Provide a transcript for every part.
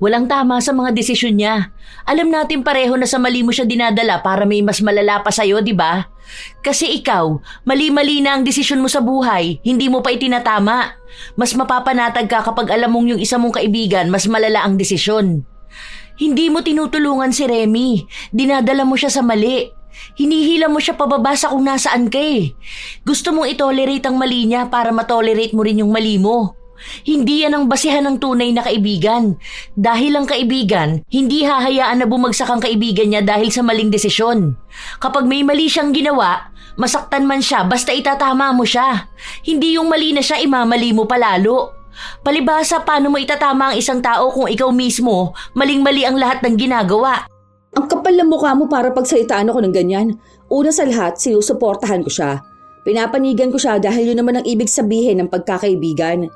Walang tama sa mga desisyon niya. Alam natin pareho na sa mali mo siya dinadala para may mas malala pa sa'yo, di ba? Kasi ikaw, mali-mali na ang desisyon mo sa buhay, hindi mo pa itinatama. Mas mapapanatag ka kapag alam mong yung isa mong kaibigan mas malala ang desisyon. Hindi mo tinutulungan si Remy. Dinadala mo siya sa mali. Hinihila mo siya pababa sa kung nasaan ka eh. Gusto mong itolerate ang mali niya para matolerate mo rin yung mali mo. Hindi yan ang basihan ng tunay na kaibigan. Dahil ang kaibigan, hindi hahayaan na bumagsak ang kaibigan niya dahil sa maling desisyon. Kapag may mali siyang ginawa, masaktan man siya basta itatama mo siya. Hindi yung mali na siya imamali mo palalo. Palibhasa, paano mo itatama ang isang tao kung ikaw mismo, maling-mali ang lahat ng ginagawa? Ang kapal ng mukha mo para pagsalitaan ako ng ganyan. Una sa lahat, sinusuportahan ko siya. Pinapanigan ko siya dahil yun naman ang ibig sabihin ng pagkakaibigan.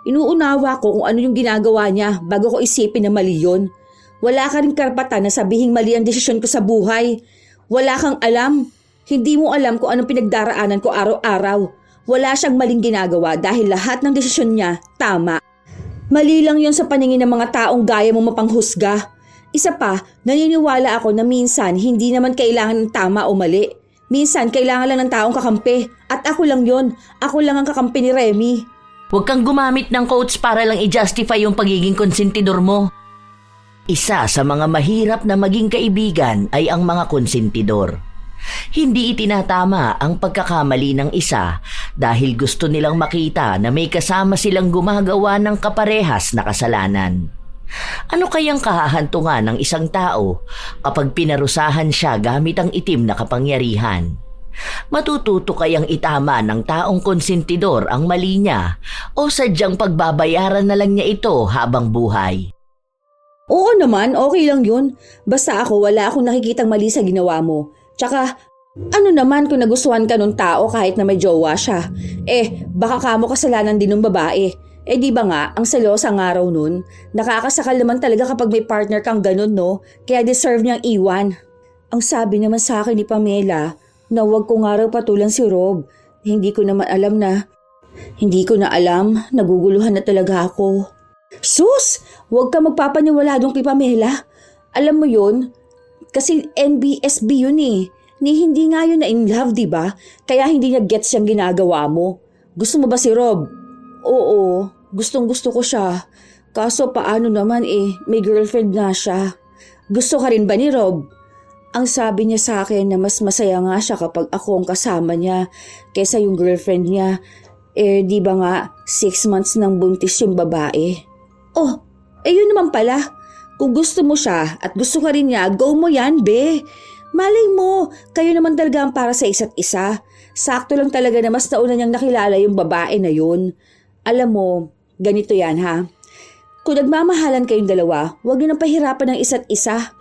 Inuunawa ko kung ano yung ginagawa niya bago ko isipin na mali yun. Wala ka rin karapatan na sabihing mali ang desisyon ko sa buhay. Wala kang alam. Hindi mo alam kung anong pinagdaraanan ko araw-araw. Wala siyang maling ginagawa dahil lahat ng desisyon niya tama. Mali lang yun sa paningin ng mga taong gaya mo mapanghusga. Isa pa, naniniwala ako na minsan hindi naman kailangan ng tama o mali. Minsan kailangan lang ng taong kakampi. At ako lang yun. Ako lang ang kakampi ni Remy. Huwag kang gumamit ng quotes para lang i-justify yung pagiging konsentidor mo. Isa sa mga mahirap na maging kaibigan ay ang mga konsentidor. Hindi itinatama ang pagkakamali ng isa dahil gusto nilang makita na may kasama silang gumagawa ng kaparehas na kasalanan. Ano kayang kahahantungan ng isang tao kapag pinarusahan siya gamit ang itim na kapangyarihan? Matututo kayang itama ng taong konsentidor ang mali niya o sadyang pagbabayaran na lang niya ito habang buhay? Oo naman, okay lang yun. Basta ako wala akong nakikitang mali sa ginawa mo. Tsaka, ano naman kung nagustuhan ka nung tao kahit na may jowa siya? Baka kamo kasalanan din ng babae. Di ba nga, ang selosang araw nun, nakakasakal naman talaga kapag may partner kang ganun, no? Kaya deserve niyang iwan. Ang sabi naman sa akin ni Pamela, na huwag ko nga raw patulan si Rob. Hindi ko na alam, naguguluhan na talaga ako. Sus! Huwag ka magpapaniwala doon kay Pamela. Alam mo yun? Kasi NBSB yun eh. Hindi nga yun na in love, diba? Kaya hindi niya gets yung ginagawa mo. Gusto mo ba si Rob? Oo, gustong gusto ko siya. Kaso paano naman may girlfriend na siya. Gusto ka rin ba ni Rob? Ang sabi niya sa akin na mas masaya nga siya kapag ako ang kasama niya kaysa yung girlfriend niya. Di ba nga 6 months nang buntis yung babae? Yun naman pala. Kung gusto mo siya at gusto ka rin niya, go mo yan, be. Malay mo, kayo naman talaga ang para sa isa't isa. Sakto lang talaga na mas nauna niyang nakilala yung babae na yun. Alam mo, ganito yan ha. Kung nagmamahalan kayong dalawa, huwag niyo nang pahirapan ng isa't isa.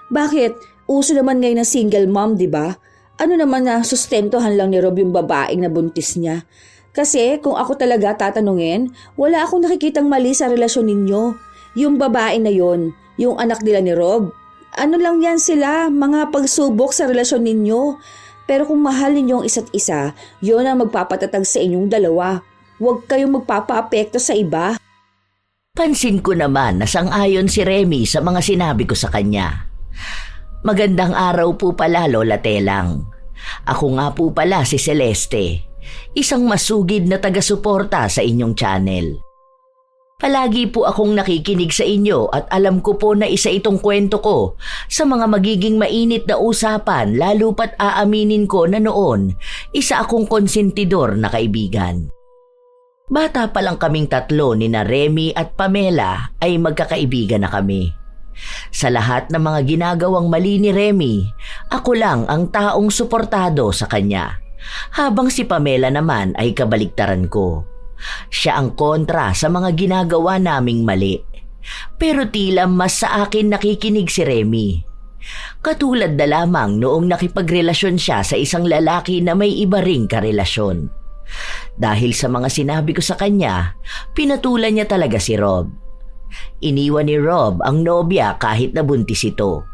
Bakit? Uso naman ngayon ng single mom, di ba? Ano naman na sustentuhan lang ni Rob yung babaeng na buntis niya? Kasi kung ako talaga tatanungin, wala akong nakikitang mali sa relasyon ninyo. Yung babae na yon, yung anak nila ni Rob. Ano lang yan sila, mga pagsubok sa relasyon ninyo. Pero kung mahal ninyo ang isa't isa, yon ang magpapatatag sa inyong dalawa. Huwag kayong magpapaapekto sa iba. Pansin ko naman na sang-ayon si Remy sa mga sinabi ko sa kanya. Magandang araw po pala, Lola Telang. Ako nga po pala si Celeste, isang masugid na taga-suporta sa inyong channel. Palagi po akong nakikinig sa inyo at alam ko po na isa itong kwento ko sa mga magiging mainit na usapan lalo pat aaminin ko na noon isa akong konsentidor na kaibigan. Bata pa lang kaming tatlo ni na Remy at Pamela ay magkakaibigan na kami. Sa lahat ng mga ginagawang mali ni Remy, ako lang ang taong suportado sa kanya, habang si Pamela naman ay kabaliktaran ko. Siya ang kontra sa mga ginagawa naming mali. Pero tila mas sa akin nakikinig si Remy. Katulad na lamang noong nakipagrelasyon siya sa isang lalaki na may iba ring karelasyon. Dahil sa mga sinabi ko sa kanya, pinatulan niya talaga si Rob. Iniwan ni Rob ang nobya kahit nabuntis ito.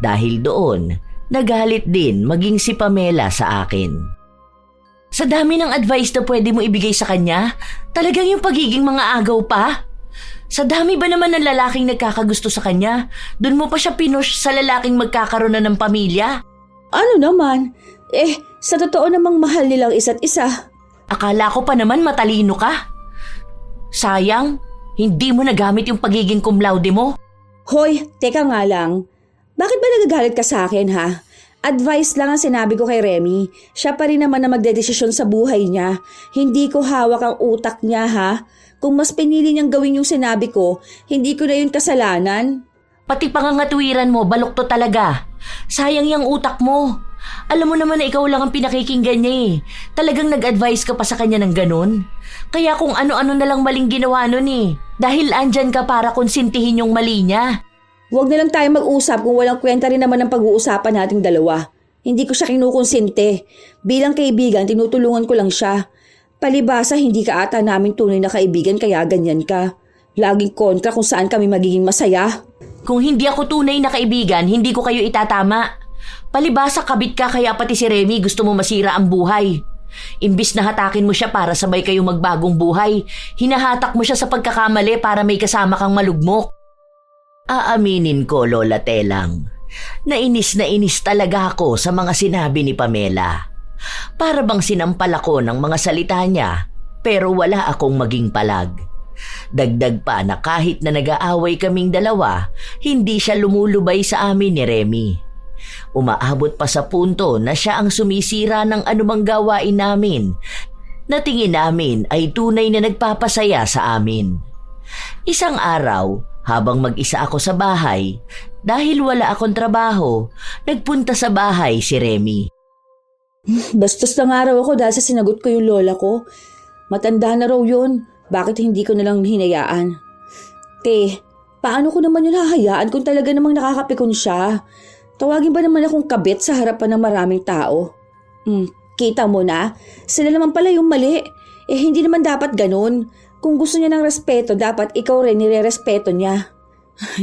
Dahil doon, nagalit din maging si Pamela sa akin. Sa dami ng advice na pwede mo ibigay sa kanya, talagang yung pagiging mga agaw pa? Sa dami ba naman ng lalaking nagkakagusto sa kanya, dun mo pa siya pinush sa lalaking magkakaroon na ng pamilya? Ano naman? Sa totoo namang mahal nilang isa't isa. Akala ko pa naman matalino ka. Sayang, hindi mo nagamit yung pagiging cum laude mo. Hoy, teka nga lang. Bakit ba nagagalit ka sa akin, ha? Advice lang ang sinabi ko kay Remy. Siya pa rin naman na magdedesisyon sa buhay niya. Hindi ko hawak ang utak niya, ha? Kung mas pinili niyang gawin yung sinabi ko, hindi ko na yun kasalanan. Pati pangangatwiran mo, balukto talaga. Sayang yung utak mo. Alam mo naman na ikaw lang ang pinakikinggan niya eh. Talagang nag-advise ka pa sa kanya ng ganun. Kaya kung ano-ano na lang maling ginawa nun eh. Dahil andyan ka para konsintihin yung mali niya. Huwag na lang tayo mag-usap kung walang kwenta rin naman ang pag-uusapan nating dalawa. Hindi ko siya kinukonsinte. Bilang kaibigan, tinutulungan ko lang siya. Palibasa, hindi ka ata namin tunay na kaibigan kaya ganyan ka. Laging kontra kung saan kami magiging masaya. Kung hindi ako tunay na kaibigan, hindi ko kayo itatama. Palibasa, kabit ka kaya pati si Remy gusto mo masira ang buhay. Imbis na hatakin mo siya para sabay kayong magbagong buhay, hinahatak mo siya sa pagkakamali para may kasama kang malugmok. Aaminin ko, Lola Telang, nainis talaga ako sa mga sinabi ni Pamela. Para bang sinampal ako ng mga salita niya, pero wala akong maging palag. Dagdag pa na kahit na nag-aaway kaming dalawa, hindi siya lumulubay sa amin ni Remy. Umaabot pa sa punto na siya ang sumisira ng anumang gawain namin, na tingin namin ay tunay na nagpapasaya sa amin. Isang araw, habang mag-isa ako sa bahay, dahil wala akong trabaho, nagpunta sa bahay si Remy. Bastos lang araw ako dahil sa sinagot ko yung lola ko. Matanda na raw yun. Bakit hindi ko nalang hinayaan? Paano ko naman yun hahayaan kung talaga namang nakakapikon siya? Tawagin ba naman akong kabit sa harapan ng maraming tao? Kita mo na? Sila naman pala yung mali. Hindi naman dapat ganun. Kung gusto niya ng respeto, dapat ikaw rin nire-respeto niya.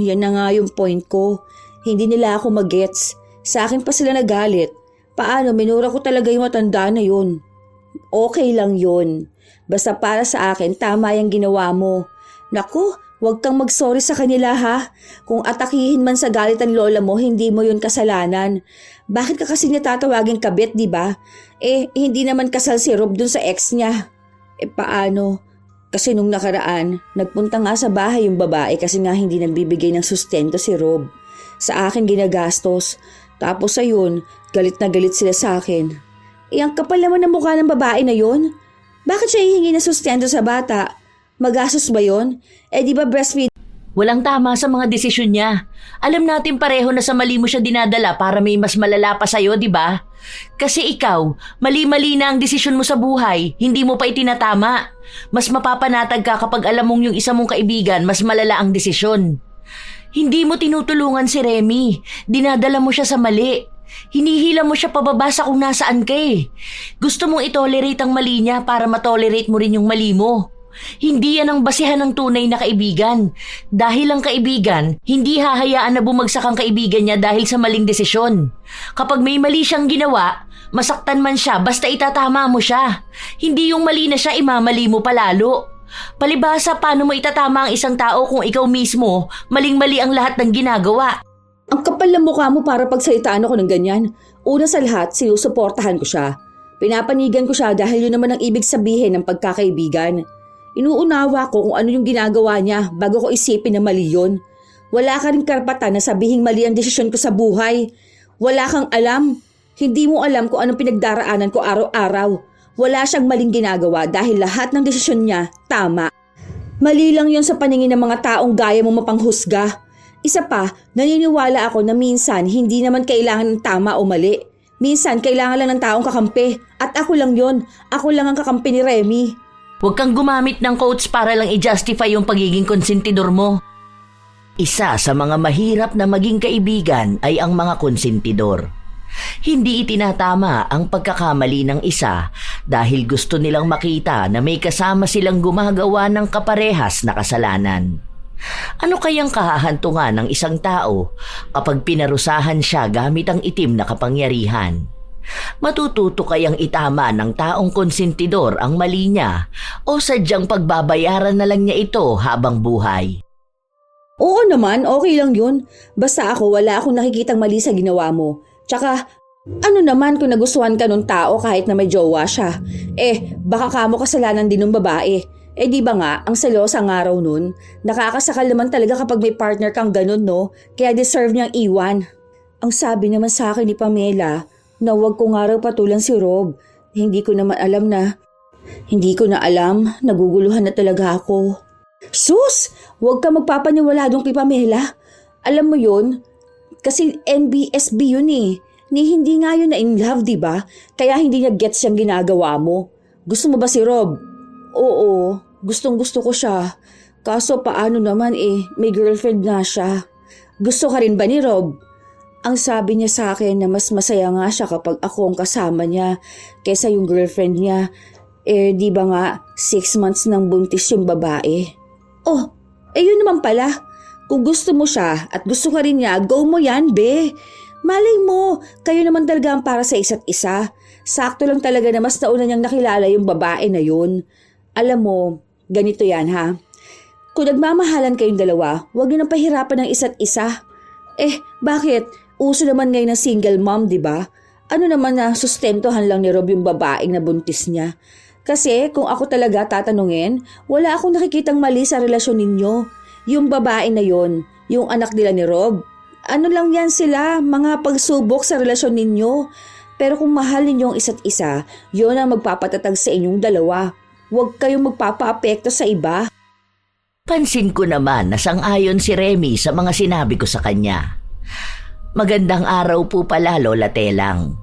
Yan na nga yung point ko. Hindi nila ako magets. Sa akin pa sila nagalit. Paano, minura ko talaga yung matanda na yun. Okay lang yun. Basta para sa akin, tama yung ginawa mo. Naku, huwag kang mag-sorry sa kanila ha. Kung atakihin man sa galit ang lola mo, hindi mo yun kasalanan. Bakit ka kasi niya tatawagin kabit, di ba? Hindi naman kasal si Rob dun sa ex niya. Paano? Kasi nung nakaraan, nagpunta nga sa bahay yung babae kasi nga hindi nagbibigay ng sustento si Rob. Sa akin ginagastos. Tapos ayun, galit na galit sila sa akin. Ang kapal naman ng mukha ng babae na yun. Bakit siya hihingi ng sustento sa bata? Magastos ba yun? Di ba breastfeed? Walang tama sa mga desisyon niya. Alam natin pareho na sa mali mo siya dinadala para may mas malala pa sa'yo, di ba? Kasi ikaw, mali-mali na ang desisyon mo sa buhay, hindi mo pa itinatama. Mas mapapanatag ka kapag alam mong yung isa mong kaibigan, mas malala ang desisyon. Hindi mo tinutulungan si Remy, dinadala mo siya sa mali. Hinihila mo siya pababa sa kung nasaan ka eh. Gusto mong itolerate ang mali niya para matolerate mo rin yung mali mo. Hindi yan ang basihan ng tunay na kaibigan. Dahil ang kaibigan, hindi hahayaan na bumagsak ang kaibigan niya dahil sa maling desisyon. Kapag may mali siyang ginawa, masaktan man siya basta itatama mo siya. Hindi yung mali na siya imamali mo palalo. Palibhasa, paano mo itatama ang isang tao kung ikaw mismo, maling-mali ang lahat ng ginagawa? Ang kapal ng mukha mo para pagsalitaan ako ng ganyan. Una sa lahat, sinusuportahan ko siya. Pinapanigan ko siya dahil yun naman ang ibig sabihin ng pagkakaibigan. Inuunawa ko kung ano yung ginagawa niya bago ko isipin na mali yun. Wala ka rin karapatan na sabihing mali ang desisyon ko sa buhay. Wala kang alam. Hindi mo alam kung anong pinagdaraanan ko araw-araw. Wala siyang maling ginagawa dahil lahat ng desisyon niya tama. Mali lang yun sa paningin ng mga taong gaya mo mapanghusga. Isa pa, naniniwala ako na minsan hindi naman kailangan ng tama o mali. Minsan kailangan lang ng taong kakampi. At ako lang yun. Ako lang ang kakampi ni Remy. Huwag kang gumamit ng quotes para lang i-justify yung pagiging konsentidor mo. Isa sa mga mahirap na maging kaibigan ay ang mga konsentidor. Hindi itinatama ang pagkakamali ng isa dahil gusto nilang makita na may kasama silang gumagawa ng kaparehas na kasalanan. Ano kayang kahahantungan ng isang tao kapag pinarusahan siya gamit ang itim na kapangyarihan? Matututo kayang itama ng taong konsentidor ang mali niya o sadyang pagbabayaran na lang niya ito habang buhay? Oo naman, okay lang yun. Basta ako, wala akong nakikitang mali sa ginawa mo. Tsaka, ano naman kung nagustuhan ka nung tao kahit na may jowa siya? Baka kamo kasalanan din ng babae. Di ba nga, ang selosa ang araw nun? Nakakasakal naman talaga kapag may partner kang ganun, no? Kaya deserve niyang iwan. Ang sabi naman sa akin ni Pamela, na huwag ko nga raw patulan si Rob. Hindi ko na alam, naguguluhan na talaga ako. Sus! Huwag ka magpapaniwala doon kay Pamela. Alam mo yun? Kasi NBSB yun eh. Hindi nga yun na in love, di ba? Kaya hindi niya gets yung ginagawa mo. Gusto mo ba si Rob? Oo, gustong-gusto ko siya. Kaso paano naman may girlfriend na siya. Gusto ka rin ba ni Rob? Ang sabi niya sa akin na mas masaya nga siya kapag ako ang kasama niya kaysa yung girlfriend niya. Di ba nga 6 months nang buntis yung babae? Yun naman pala. Kung gusto mo siya at gusto ka rin niya, go mo yan, be. Malay mo, kayo naman talaga ang para sa isa't isa. Sakto lang talaga na mas nauna niyang nakilala yung babae na yun. Alam mo, ganito yan ha. Kung nagmamahalan kayong dalawa, huwag niyo nang pahirapan ng isa't isa. Bakit? Uso naman ngayon ng single mom, di ba? Ano naman na sustentuhan lang ni Rob yung babaeng nabuntis niya? Kasi kung ako talaga tatanungin, wala akong nakikitang mali sa relasyon ninyo. Yung babae na yon, yung anak nila ni Rob. Ano lang yan sila, mga pagsubok sa relasyon ninyo. Pero kung mahal ninyo ang isa't isa, yon ang magpapatatag sa inyong dalawa. Huwag kayong magpapaapekto sa iba. Pansin ko naman na sang-ayon si Remy sa mga sinabi ko sa kanya. Magandang araw po pala, Lola Telang.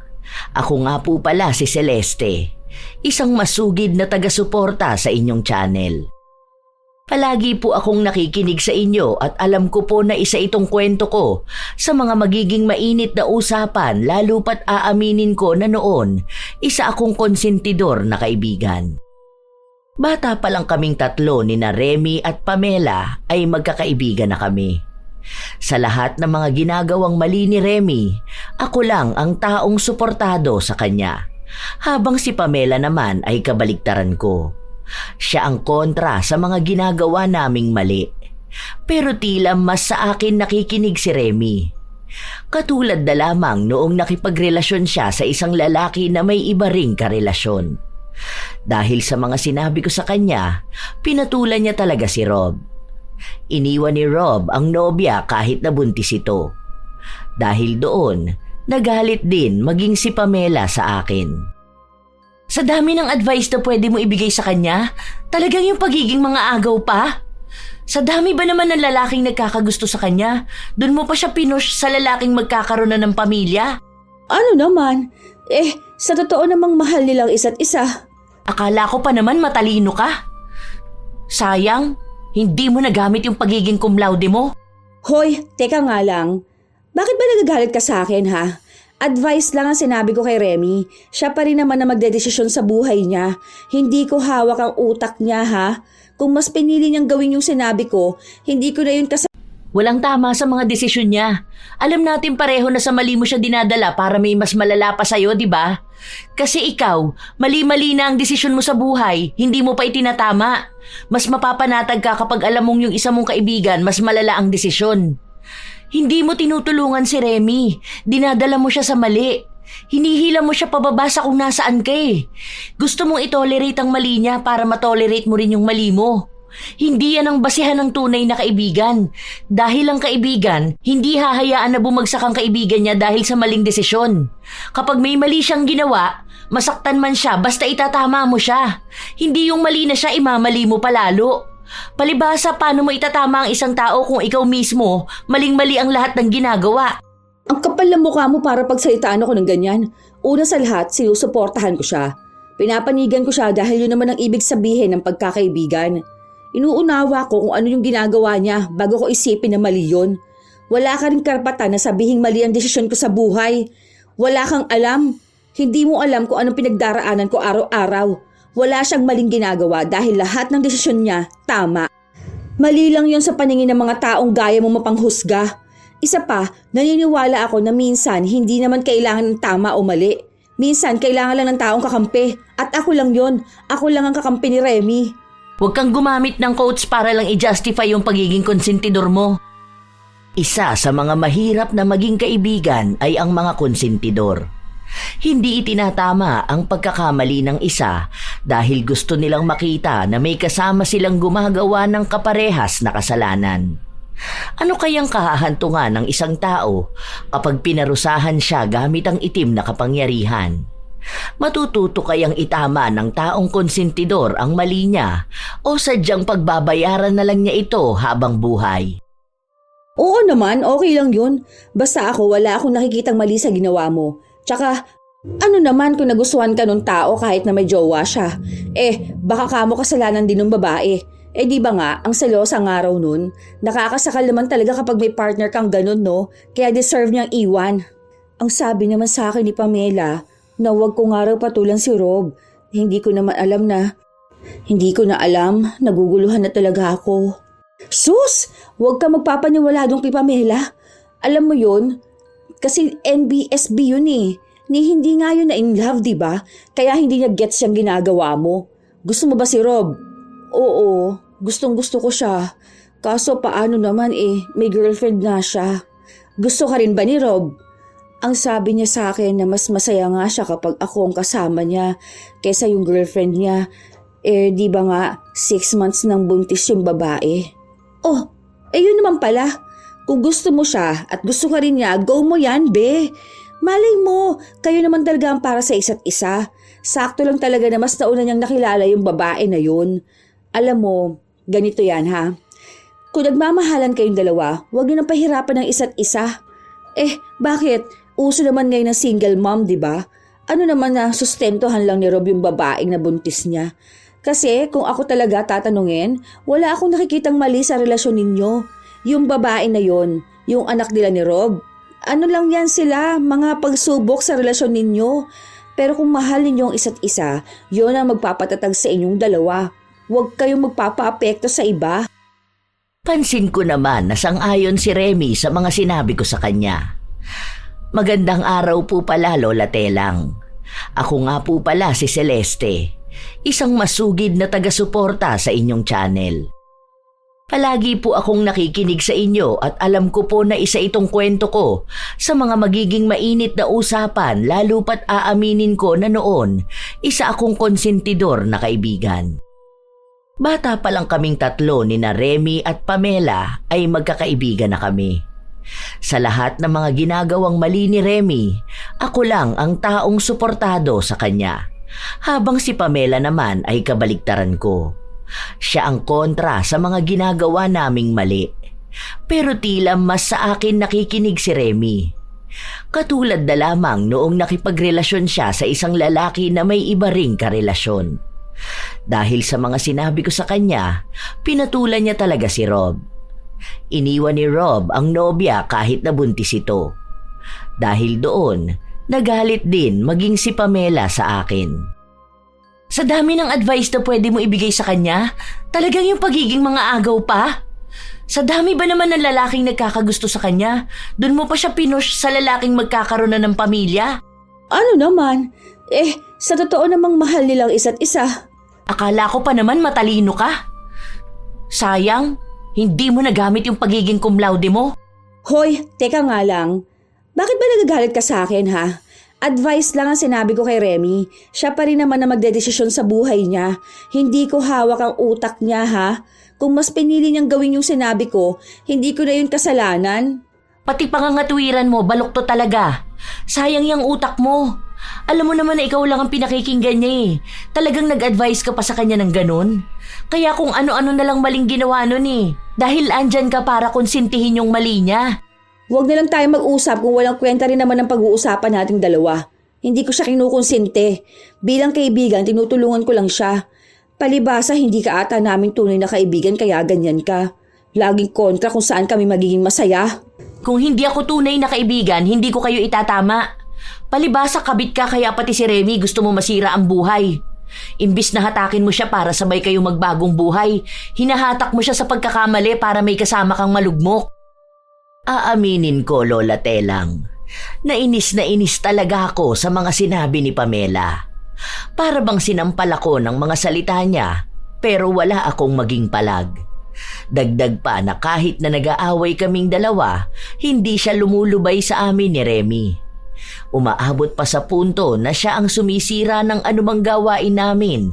Ako nga po pala si Celeste, isang masugid na taga-suporta sa inyong channel. Palagi po akong nakikinig sa inyo at alam ko po na isa itong kwento ko sa mga magiging mainit na usapan, lalo pat aaminin ko na noon isa akong konsentidor na kaibigan. Bata pa lang kaming tatlo ni na Remy at Pamela ay magkakaibigan na kami. Sa lahat ng mga ginagawang mali ni Remy, ako lang ang taong suportado sa kanya, habang si Pamela naman ay kabaligtaran ko. Siya ang kontra sa mga ginagawa naming mali. Pero tila mas sa akin nakikinig si Remy. Katulad na lamang noong nakipagrelasyon siya sa isang lalaki na may iba ring karelasyon. Dahil sa mga sinabi ko sa kanya, pinatulan niya talaga si Rob. Iniwan ni Rob ang nobya kahit nabuntis ito. Dahil doon, nagalit din maging si Pamela sa akin. Sa dami ng advice na pwede mo ibigay sa kanya, talagang yung pagiging mga agaw pa? Sa dami ba naman ng lalaking nagkakagusto sa kanya, doon mo pa siya pinush sa lalaking magkakaroon na ng pamilya? Ano naman? Sa totoo namang mahal nilang isa't isa. Akala ko pa naman matalino ka. Sayang, hindi mo nagamit yung pagiging cum laude mo. Hoy, teka nga lang. Bakit ba nagagalit ka sa akin ha? Advice lang ang sinabi ko kay Remy. Siya pa rin naman na magdedesisyon sa buhay niya. Hindi ko hawak ang utak niya ha. Kung mas pinili niyang gawin yung sinabi ko, hindi ko na yun Walang tama sa mga desisyon niya. Alam natin pareho na sa mali mo siya dinadala para may mas malala pa sa'yo, di ba? Kasi ikaw, mali-mali na ang desisyon mo sa buhay, hindi mo pa itinatama. Mas mapapanatag ka kapag alam mong yung isa mong kaibigan, mas malala ang desisyon. Hindi mo tinutulungan si Remy. Dinadala mo siya sa mali. Hinihila mo siya pababa sa kung nasaan ka eh. Gusto mong itolerate ang mali niya para matolerate mo rin yung mali mo. Hindi yan ang basihan ng tunay na kaibigan. Dahil ang kaibigan, hindi hahayaan na bumagsak ang kaibigan niya dahil sa maling desisyon. Kapag may mali siyang ginawa, masaktan man siya basta itatama mo siya. Hindi yung mali na siya imamali mo palalo. Palibhasa, paano mo itatama ang isang tao kung ikaw mismo, maling-mali ang lahat ng ginagawa? Ang kapal ng mukha mo para pagsalitaan ako ng ganyan. Una sa lahat, sinusuportahan ko siya. Pinapanigan ko siya dahil yun naman ang ibig sabihin ng pagkakaibigan. Inuunawa ko kung ano yung ginagawa niya bago ko isipin na mali yun. Wala ka rin karapatan na sabihing mali ang desisyon ko sa buhay. Wala kang alam. Hindi mo alam kung anong pinagdaraanan ko araw-araw. Wala siyang maling ginagawa dahil lahat ng desisyon niya tama. Mali lang yun sa paningin ng mga taong gaya mo mapanghusga. Isa pa, naniniwala ako na minsan hindi naman kailangan ng tama o mali. Minsan, kailangan lang ng taong kakampi. At ako lang yon. Ako lang ang kakampi ni Remy. Huwag kang gumamit ng quotes para lang i-justify yung pagiging konsentidor mo. Isa sa mga mahirap na maging kaibigan ay ang mga konsentidor. Hindi itinatama ang pagkakamali ng isa dahil gusto nilang makita na may kasama silang gumagawa ng kaparehas na kasalanan. Ano kayang kahahantungan ng isang tao kapag pinarusahan siya gamit ang itim na kapangyarihan? Matututo kayang itama ng taong konsentidor ang mali niya o sadyang pagbabayaran na lang niya ito habang buhay? Oo naman, okay lang yun. Basta ako, wala akong nakikitang mali sa ginawa mo. Tsaka, ano naman kung nagustuhan ka nung tao kahit na may jowa siya? Baka kamo kasalanan din ng babae. Di ba nga, ang selosa ang araw nun? Nakakasakal naman talaga kapag may partner kang ganun, no? Kaya deserve niyang iwan. Ang sabi naman sa akin ni Pamela, na huwag ko nga raw patulan si Rob. Hindi ko na alam, naguguluhan na talaga ako. Sus! Huwag ka magpapaniwala doon kay Pamela. Alam mo yun? Kasi NBSB yun eh. Hindi nga yun na in love, di ba? Kaya hindi niya gets yung ginagawa mo. Gusto mo ba si Rob? Oo, gustong gusto ko siya. Kaso paano naman may girlfriend na siya. Gusto ka rin ba ni Rob? Ang sabi niya sa akin na mas masaya nga siya kapag ako ang kasama niya kaysa yung girlfriend niya. Di ba nga 6 months nang buntis yung babae? Yun naman pala. Kung gusto mo siya at gusto ka rin niya, go mo yan, be. Malay mo, kayo naman talaga ang para sa isa't isa. Sakto lang talaga na mas nauna niyang nakilala yung babae na yun. Alam mo, ganito yan ha. Kung nagmamahalan kayong dalawa, huwag niyo nang pahirapan ng isa't isa. Bakit? Uso naman ngayon ng single mom, di ba? Ano naman na sustentuhan lang ni Rob yung babaeng nabuntis niya? Kasi kung ako talaga tatanungin, wala akong nakikitang mali sa relasyon ninyo. Yung babae na yon, yung anak nila ni Rob. Ano lang yan sila, mga pagsubok sa relasyon ninyo. Pero kung mahal ninyo ang isa't isa, yun ang magpapatatag sa inyong dalawa. Huwag kayong magpapaapekto sa iba. Pansin ko naman na sang-ayon si Remy sa mga sinabi ko sa kanya. Magandang araw po pala, Lola Telang. Ako nga po pala si Celeste, isang masugid na taga-suporta sa inyong channel. Palagi po akong nakikinig sa inyo at alam ko po na isa itong kwento ko sa mga magiging mainit na usapan lalo pat aaminin ko na noon isa akong konsentidor na kaibigan. Bata pa lang kaming tatlo ni na Remy at Pamela ay magkakaibigan na kami. Sa lahat ng mga ginagawang mali ni Remy, ako lang ang taong suportado sa kanya, habang si Pamela naman ay kabaliktaran ko. Siya ang kontra sa mga ginagawa naming mali. Pero tila mas sa akin nakikinig si Remy. Katulad na lamang noong nakipagrelasyon siya sa isang lalaki na may iba ring karelasyon. Dahil sa mga sinabi ko sa kanya, pinatulan niya talaga si Rob. Iniwan ni Rob ang nobya kahit nabuntis ito. Dahil doon, nagalit din maging si Pamela sa akin. Sa dami ng advice na pwede mo ibigay sa kanya, talagang yung pagiging mga agaw pa? Sa dami ba naman ng lalaking nagkakagusto sa kanya, dun mo pa siya pinush sa lalaking magkakaroon na ng pamilya? Ano naman? Sa totoo namang mahal nilang isa't isa. Akala ko pa naman matalino ka. Sayang, hindi mo nagamit yung pagiging cum laude mo. Hoy, teka nga lang. Bakit ba nagagalit ka sa akin ha? Advice lang ang sinabi ko kay Remy. Siya pa rin naman na magdedesisyon sa buhay niya. Hindi ko hawak ang utak niya ha. Kung mas pinili niyang gawin yung sinabi ko, hindi ko na yun kasalanan. Pati pangangatwiran mo, balukto talaga. Sayang yung utak mo. Alam mo naman na ikaw lang ang pinakikinggan niya eh. Talagang nag-advise ka pa sa kanya ng ganun. Kaya kung ano-ano na lang maling ginawa nun eh. Dahil andyan ka para konsintihin yung mali niya. Huwag na lang tayo mag-usap kung walang kwenta rin naman ang pag-uusapan nating dalawa. Hindi ko siya kinukonsinte. Bilang kaibigan, tinutulungan ko lang siya. Palibasa, hindi ka ata naming tunay na kaibigan kaya ganyan ka. Laging kontra kung saan kami magiging masaya. Kung hindi ako tunay na kaibigan, hindi ko kayo itatama. Palibasa, kabit ka kaya pati si Remy gusto mo masira ang buhay. Imbis na hatakin mo siya para sabay kayong magbagong buhay, hinahatak mo siya sa pagkakamali para may kasama kang malugmok. Aaminin ko, Lola Telang, Na inis talaga ako sa mga sinabi ni Pamela. Para bang sinampal ako ng mga salita niya, pero wala akong maging palag. Dagdag pa na kahit na nag-aaway kaming dalawa, hindi siya lumulubay sa amin ni Remy. Umaabot pa sa punto na siya ang sumisira ng anumang gawain namin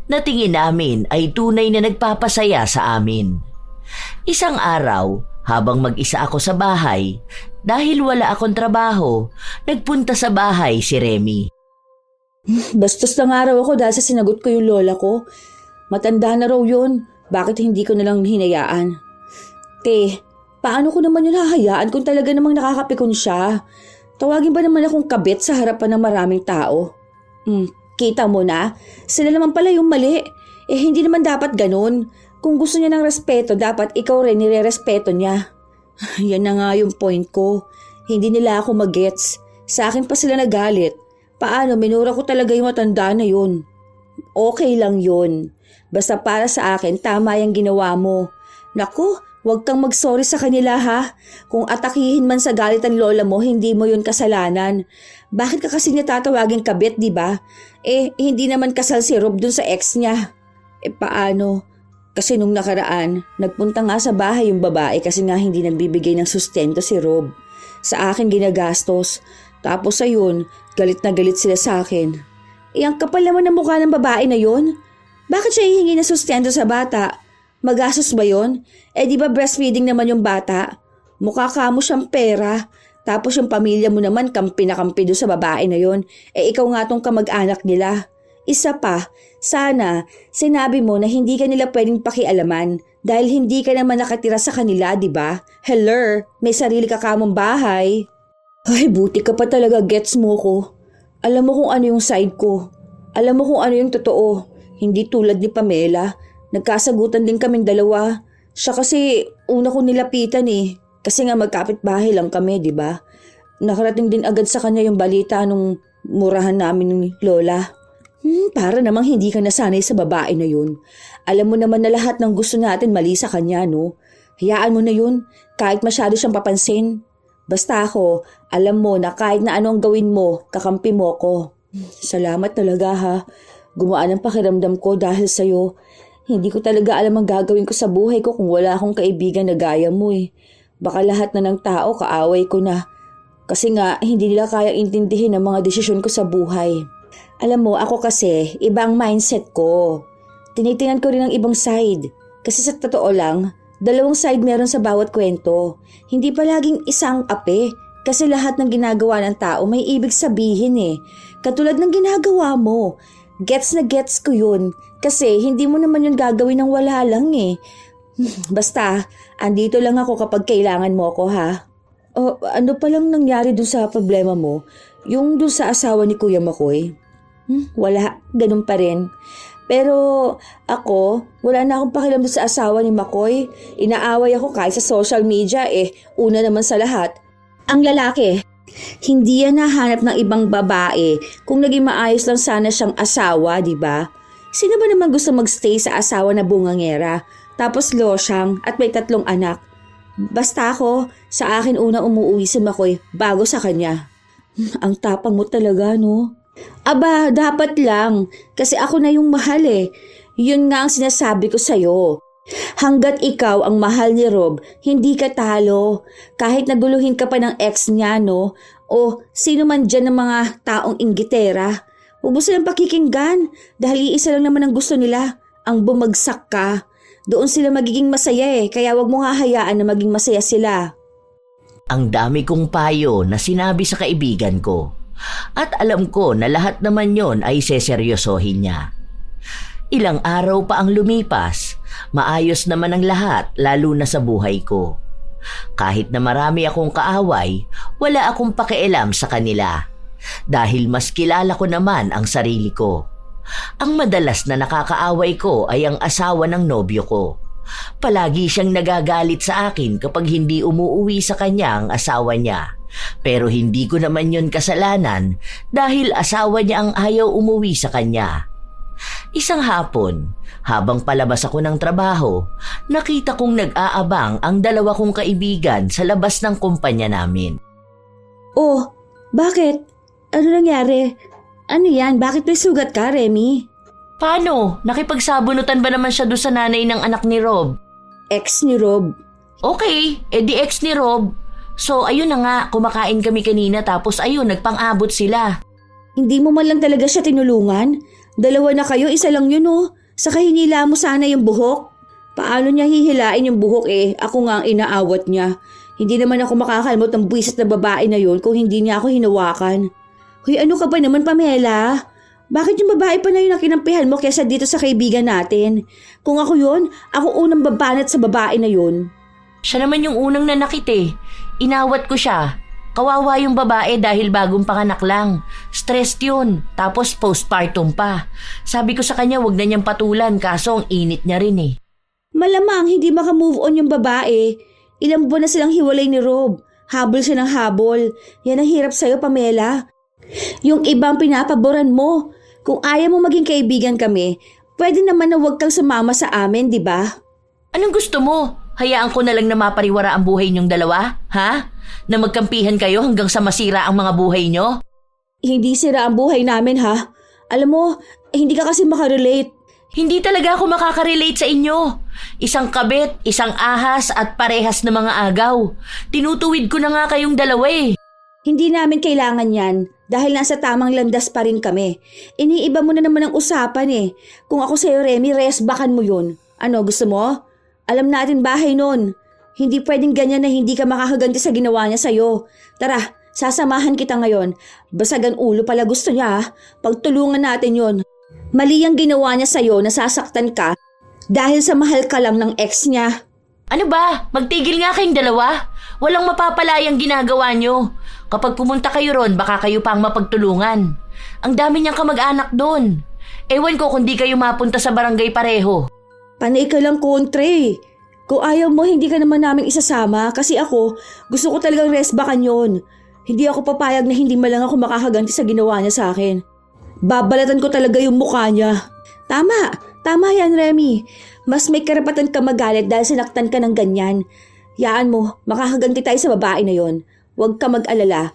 na tingin namin ay tunay na nagpapasaya sa amin. Isang araw, habang mag-isa ako sa bahay, dahil wala akong trabaho, nagpunta sa bahay si Remy. Bastos lang araw ako dahil sa sinagot ko yung lola ko. Matanda na raw yun. Bakit hindi ko nalang hinayaan? Te, paano ko naman yun hahayaan kung talaga namang nakakapikon siya? Tawagin ba naman akong kabit sa harapan ng maraming tao? Kita mo na, sila naman pala yung mali. Hindi naman dapat ganun. Kung gusto niya ng respeto, dapat ikaw rin nire-respeto niya. Yan na nga yung point ko. Hindi nila ako magets. Sa akin pa sila nagalit. Paano, minura ko talaga yung matanda na yun. Okay lang yun. Basta para sa akin, tama yung ginawa mo. Naku, huwag kang mag-sorry sa kanila ha. Kung atakihin man sa galit ang lola mo, hindi mo yun kasalanan. Bakit ka kasi niya tatawagin kabit, di ba? Hindi naman kasal si Rob dun sa ex niya. Paano? Kasi nung nakaraan, nagpunta nga sa bahay yung babae kasi nga hindi nagbibigay ng sustento si Rob. Sa akin ginagastos. Tapos ayun, galit na galit sila sa akin. Ang kapal naman ng mukha ng babae na yun. Bakit siya hihingi ng sustento sa bata? Magastos ba yun? Di ba breastfeeding naman yung bata? Mukha ka mo siyang pera. Tapos yung pamilya mo naman kampi na kampi doon sa babae na yun. Ikaw nga tong kamag-anak nila. Isa pa, sana sinabi mo na hindi ka nila pwedeng pakialaman dahil hindi ka naman nakatira sa kanila, di ba? Hello, may sarili ka kamong bahay. Ay, buti ka pa talaga, gets mo ko. Alam mo kung ano yung side ko. Alam mo kung ano yung totoo. Hindi tulad ni Pamela. Nagkasagutan din kaming dalawa. Siya kasi una ko nilapitan Kasi nga magkapit-bahay lang kami, di ba? Nakarating din agad sa kanya yung balita nung murahan namin ni Lola. Para namang hindi ka nasanay sa babae na yun. Alam mo naman na lahat ng gusto natin mali sa kanya, no? Hayaan mo na yun, kahit masyado siyang papansin. Basta ako, alam mo na kahit na ano ang gawin mo, kakampi mo ko. Salamat talaga ha. Gumaan ang pakiramdam ko dahil sa'yo. Hindi ko talaga alam ang gagawin ko sa buhay ko kung wala akong kaibigan na gaya mo Baka lahat na ng tao kaaway ko na. Kasi nga, hindi nila kaya intindihin ang mga desisyon ko sa buhay. Alam mo, ako kasi, ibang mindset ko. Tinitingnan ko rin ang ibang side. Kasi sa totoo lang, dalawang side meron sa bawat kwento. Hindi palaging isang ape. Kasi lahat ng ginagawa ng tao may ibig sabihin Katulad ng ginagawa mo. Gets na gets ko yun. Kasi hindi mo naman yun gagawin ng wala lang Basta, andito lang ako kapag kailangan mo ako ha. Ano palang nangyari dun sa problema mo? Yung dun sa asawa ni Kuya Makoy? Wala, ganun pa rin. Pero ako, wala na akong pakialam sa asawa ni Makoy. Inaaway ako kahit sa social media una naman sa lahat. Ang lalaki, hindi yan nahanap ng ibang babae kung naging maayos lang sana siyang asawa, di ba? Sino ba naman gusto magstay sa asawa na bungangera, tapos losyang at may 3 anak? Basta ako, sa akin una umuwi si Makoy bago sa kanya. Ang tapang mo talaga, no? Aba, dapat lang. Kasi ako na yung mahal Yun nga ang sinasabi ko sa'yo. Hanggat ikaw ang mahal ni Rob, hindi ka talo. Kahit naguluhin ka pa ng ex niya, no? O sino man dyan ng mga taong inggitera. Huwag mo silang pakikinggan dahil iisa lang naman ang gusto nila, ang bumagsak ka. Doon sila magiging masaya kaya huwag mo hahayaan na maging masaya sila. Ang dami kong payo na sinabi sa kaibigan ko. At alam ko na lahat naman yon ay seseryosohin niya. Ilang araw pa ang lumipas, maayos naman ang lahat lalo na sa buhay ko. Kahit na marami akong kaaway, wala akong pakialam sa kanila. Dahil mas kilala ko naman ang sarili ko. Ang madalas na nakakaaway ko ay ang asawa ng nobyo ko. Palagi siyang nagagalit sa akin kapag hindi umuuwi sa kanya ang asawa niya. Pero hindi ko naman yun kasalanan dahil asawa niya ang ayaw umuwi sa kanya. Isang hapon, habang palabas ako ng trabaho, nakita kong nag-aabang ang 2 kong kaibigan sa labas ng kumpanya namin. Oh, bakit? Ano nangyari? Ano yan? Bakit may sugat ka, Remy? Paano? Nakipagsabunutan ba naman siya doon sa nanay ng anak ni Rob? Ex ni Rob. Okay, edi ex ni Rob. So ayun na nga, kumakain kami kanina tapos ayun, nagpang-abot sila. Hindi mo man lang talaga siya tinulungan? 2 na kayo, isa lang yun oh. Saka hinila mo sana yung buhok. Paano niya hihilain yung buhok eh? Ako nga ang inaawat niya. Hindi naman ako makakalmot ng buwisit na babae na yun kung hindi niya ako hinawakan. Hoy, ano ka ba naman, Pamela? Bakit yung babae pa na yun ang kinampihan mo kesa dito sa kaibigan natin? Kung ako yun, ako unang babanat sa babae na yun. Siya naman yung unang nanakit eh. Inawat ko siya. Kawawa yung babae dahil bagong panganak lang. Stressed yun. Tapos postpartum pa. Sabi ko sa kanya wag na niyang patulan kaso ang init niya rin eh. Malamang hindi maka-move on yung babae. Ilang buwan na silang hiwalay ni Rob. Habol siya ng habol. Yan ang hirap sa'yo, Pamela. Yung ibang pinapaboran mo. Kung ayaw mo maging kaibigan kami, pwede naman na huwag kang sumama sa amin, di ba? Anong gusto mo? Hayaan ko na lang na mapariwara ang buhay niyong dalawa? Ha? Na magkampihan kayo hanggang sa masira ang mga buhay niyo? Hindi sira ang buhay namin, ha? Alam mo, hindi ka kasi makarelate. Hindi talaga ako makaka-relate sa inyo. Isang kabit, isang ahas at parehas na mga agaw. Tinutuwid ko na nga kayong dalawa eh. Hindi namin kailangan yan dahil nasa tamang landas pa rin kami. Iniiba mo na naman ang usapan eh. Kung ako sa'yo, Remy, resbakan mo yun. Ano, gusto mo? Alam natin bahay nun. Hindi pwedeng ganyan na hindi ka makakaganti sa ginawa niya sa'yo. Tara, sasamahan kita ngayon. Basagan ulo pala gusto niya. Pagtulungan natin yon. Mali ang ginawa niya sa'yo, nasasaktan ka dahil sa mahal ka lang ng ex niya. Ano ba? Magtigil nga kayong dalawa. Walang mapapalayang ginagawa nyo. Kapag pumunta kayo ron, baka kayo pang mapagtulungan. Ang dami niyang kamag-anak doon. Ewan ko kung di kayo mapunta sa barangay pareho. Panay ka lang kontra eh. Kung ayaw mo, hindi ka naman namin isasama kasi ako, gusto ko talagang resbakan yon. Hindi ako papayag na hindi malang ako makakaganti sa ginawa niya sa akin. Babalatan ko talaga yung mukha niya. Tama yan, Remy. Mas may karapatan ka magalit dahil sinaktan ka ng ganyan. Yaan mo, makakaganti tayo sa babae na yon. Huwag ka mag-alala.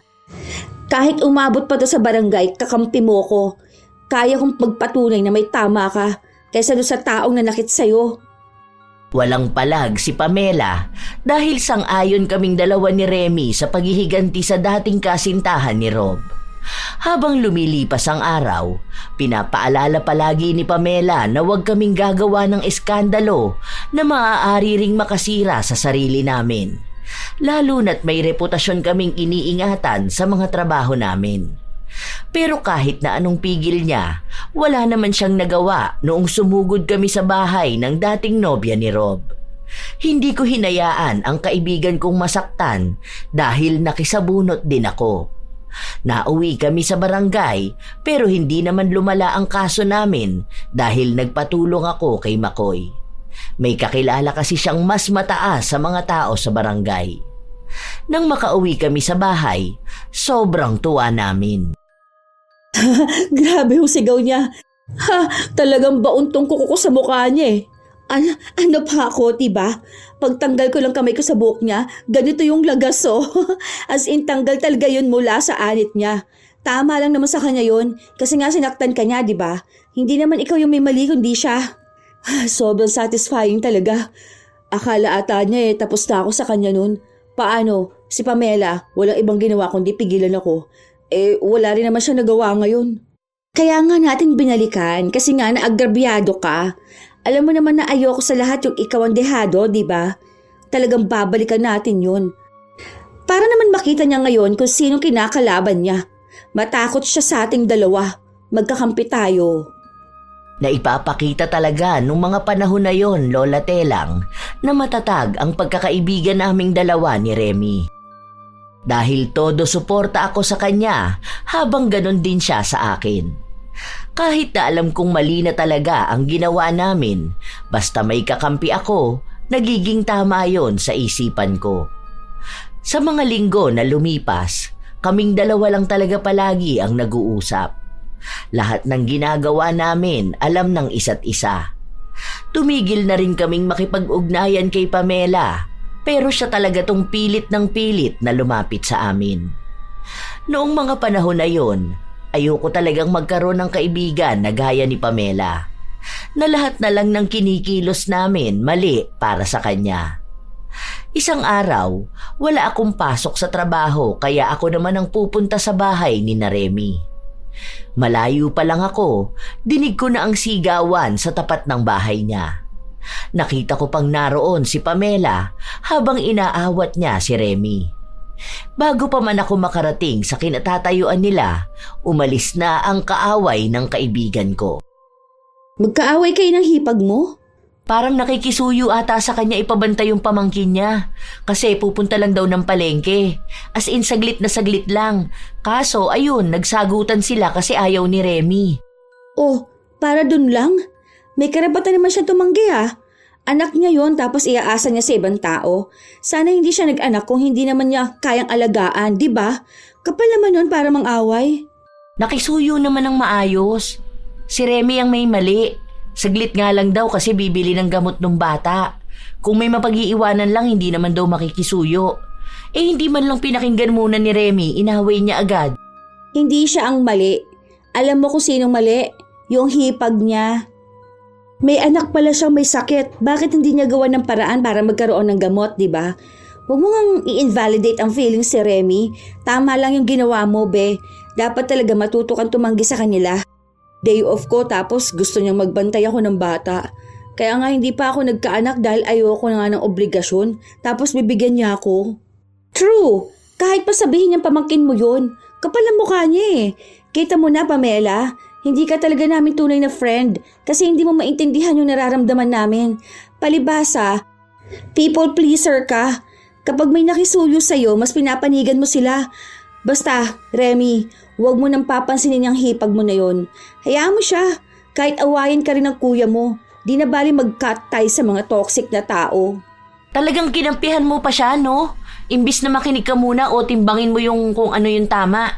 Kahit umabot pa to sa barangay, kakampi mo ko. Kaya kong magpatunay na may tama ka kaysa doon sa taong nanakit sa'yo. Walang palag si Pamela dahil sang-ayon kaming dalawa ni Remy sa paghihiganti sa dating kasintahan ni Rob. Habang lumilipas ang araw, pinapaalala palagi ni Pamela na huwag kaming gagawa ng eskandalo na maaari ring makasira sa sarili namin. Lalo na't may reputasyon kaming iniingatan sa mga trabaho namin. Pero kahit na anong pigil niya, wala naman siyang nagawa noong sumugod kami sa bahay ng dating nobya ni Rob. Hindi ko hinayaan ang kaibigan kong masaktan dahil nakisabunot din ako. Nauwi kami sa barangay pero hindi naman lumala ang kaso namin dahil nagpatulong ako kay Makoy. May kakilala kasi siyang mas mataas sa mga tao sa barangay. Nang makauwi kami sa bahay, sobrang tuwa namin. Grabe yung sigaw niya. Ha, talagang bauntong kuko ko sa mukha niya eh. Ano pa ako, diba? Pagtanggal ko lang kamay ko sa buhok niya, ganito yung lagas oh. As in, tanggal talaga yun mula sa anit niya. Tama lang naman sa kanya yun, kasi nga sinaktan ka niya, diba? Hindi naman ikaw yung may mali, kundi siya. Sobrang satisfying talaga. Akala ata niya tapos na ako sa kanya nun. Paano? Si Pamela, walang ibang ginawa kundi pigilan ako. Wala rin naman siya nagawa ngayon. Kaya nga natin binalikan kasi nga naagrabyado ka. Alam mo naman na ayoko sa lahat yung ikaw ang dehado, di ba? Talagang babalikan natin yun. Para naman makita niya ngayon kung sinong kinakalaban niya. Matakot siya sa ating dalawa. Magkakampi tayo. Naipapakita talaga nung mga panahon na yon, Lola Telang, na matatag ang pagkakaibigan naming dalawa ni Remy. Dahil todo suporta ako sa kanya habang ganon din siya sa akin. Kahit na alam kong mali na talaga ang ginawa namin, basta may kakampi ako, nagiging tama yon sa isipan ko. Sa mga linggo na lumipas, kaming dalawa lang talaga palagi ang nag-uusap. Lahat ng ginagawa namin alam ng isa't isa. Tumigil na rin kaming makipag-ugnayan kay Pamela, pero siya talaga tong pilit ng pilit na lumapit sa amin. Noong mga panahon na yon, ayoko talagang magkaroon ng kaibigan na gaya ni Pamela. Na lahat na lang ng kinikilos namin mali para sa kanya. Isang araw, wala akong pasok sa trabaho kaya ako naman ang pupunta sa bahay ni Remy. Malayo pa lang ako, dinig ko na ang sigawan sa tapat ng bahay niya. Nakita ko pang naroon si Pamela habang inaawat niya si Remy. Bago pa man ako makarating sa kinatatayuan nila, umalis na ang kaaway ng kaibigan ko. Magkaaway kayo ng hipag mo? Parang nakikisuyo ata sa kanya ipabantay yung pamangkin niya kasi pupunta lang daw ng palengke. As in saglit na saglit lang. Kaso ayun, nagsagutan sila kasi ayaw ni Remy. Oh, para dun lang? May karapatan naman siya tumanggi ha. Anak niya yon tapos iaasa niya sa ibang tao. Sana hindi siya nag-anak kung hindi naman niya kayang alagaan, di ba? Kapal naman nun para mang-away. Nakisuyo naman ng maayos. Si Remy ang may mali. Saglit nga lang daw kasi bibili ng gamot ng bata. Kung may mapag-iiwanan lang, hindi naman daw makikisuyo. Hindi man lang pinakinggan muna ni Remy, inaway niya agad. Hindi siya ang mali. Alam mo kung sinong mali? Yung hipag niya. May anak pala siyang may sakit. Bakit hindi niya gawa ng paraan para magkaroon ng gamot, di ba? Huwag mo ngang i-invalidate ang feelings si Remy. Tama lang yung ginawa mo, be. Dapat talaga matuto kang tumanggi sa kanila. Day off ko tapos gusto niyang magbantay ako ng bata. Kaya nga hindi pa ako nagkaanak dahil ayoko na nga ng obligasyon. Tapos bibigyan niya ako. True! Kahit pa sabihin niyang pamangkin mo yun. Kapal ang mukha niya eh. Kita mo na, Pamela. Hindi ka talaga namin tunay na friend kasi hindi mo maintindihan yung nararamdaman namin. Palibasa, people pleaser ka. Kapag may nakisuyo sa'yo, mas pinapanigan mo sila. Basta, Remy, huwag mo nang papansinin yung hipag mo na yon. Hayaan mo siya. Kahit awayin ka rin ng kuya mo, di na bali mag-cut tie sa mga toxic na tao. Talagang kinampihan mo pa siya, no? Imbis na makinig ka muna o timbangin mo yung kung ano yung tama.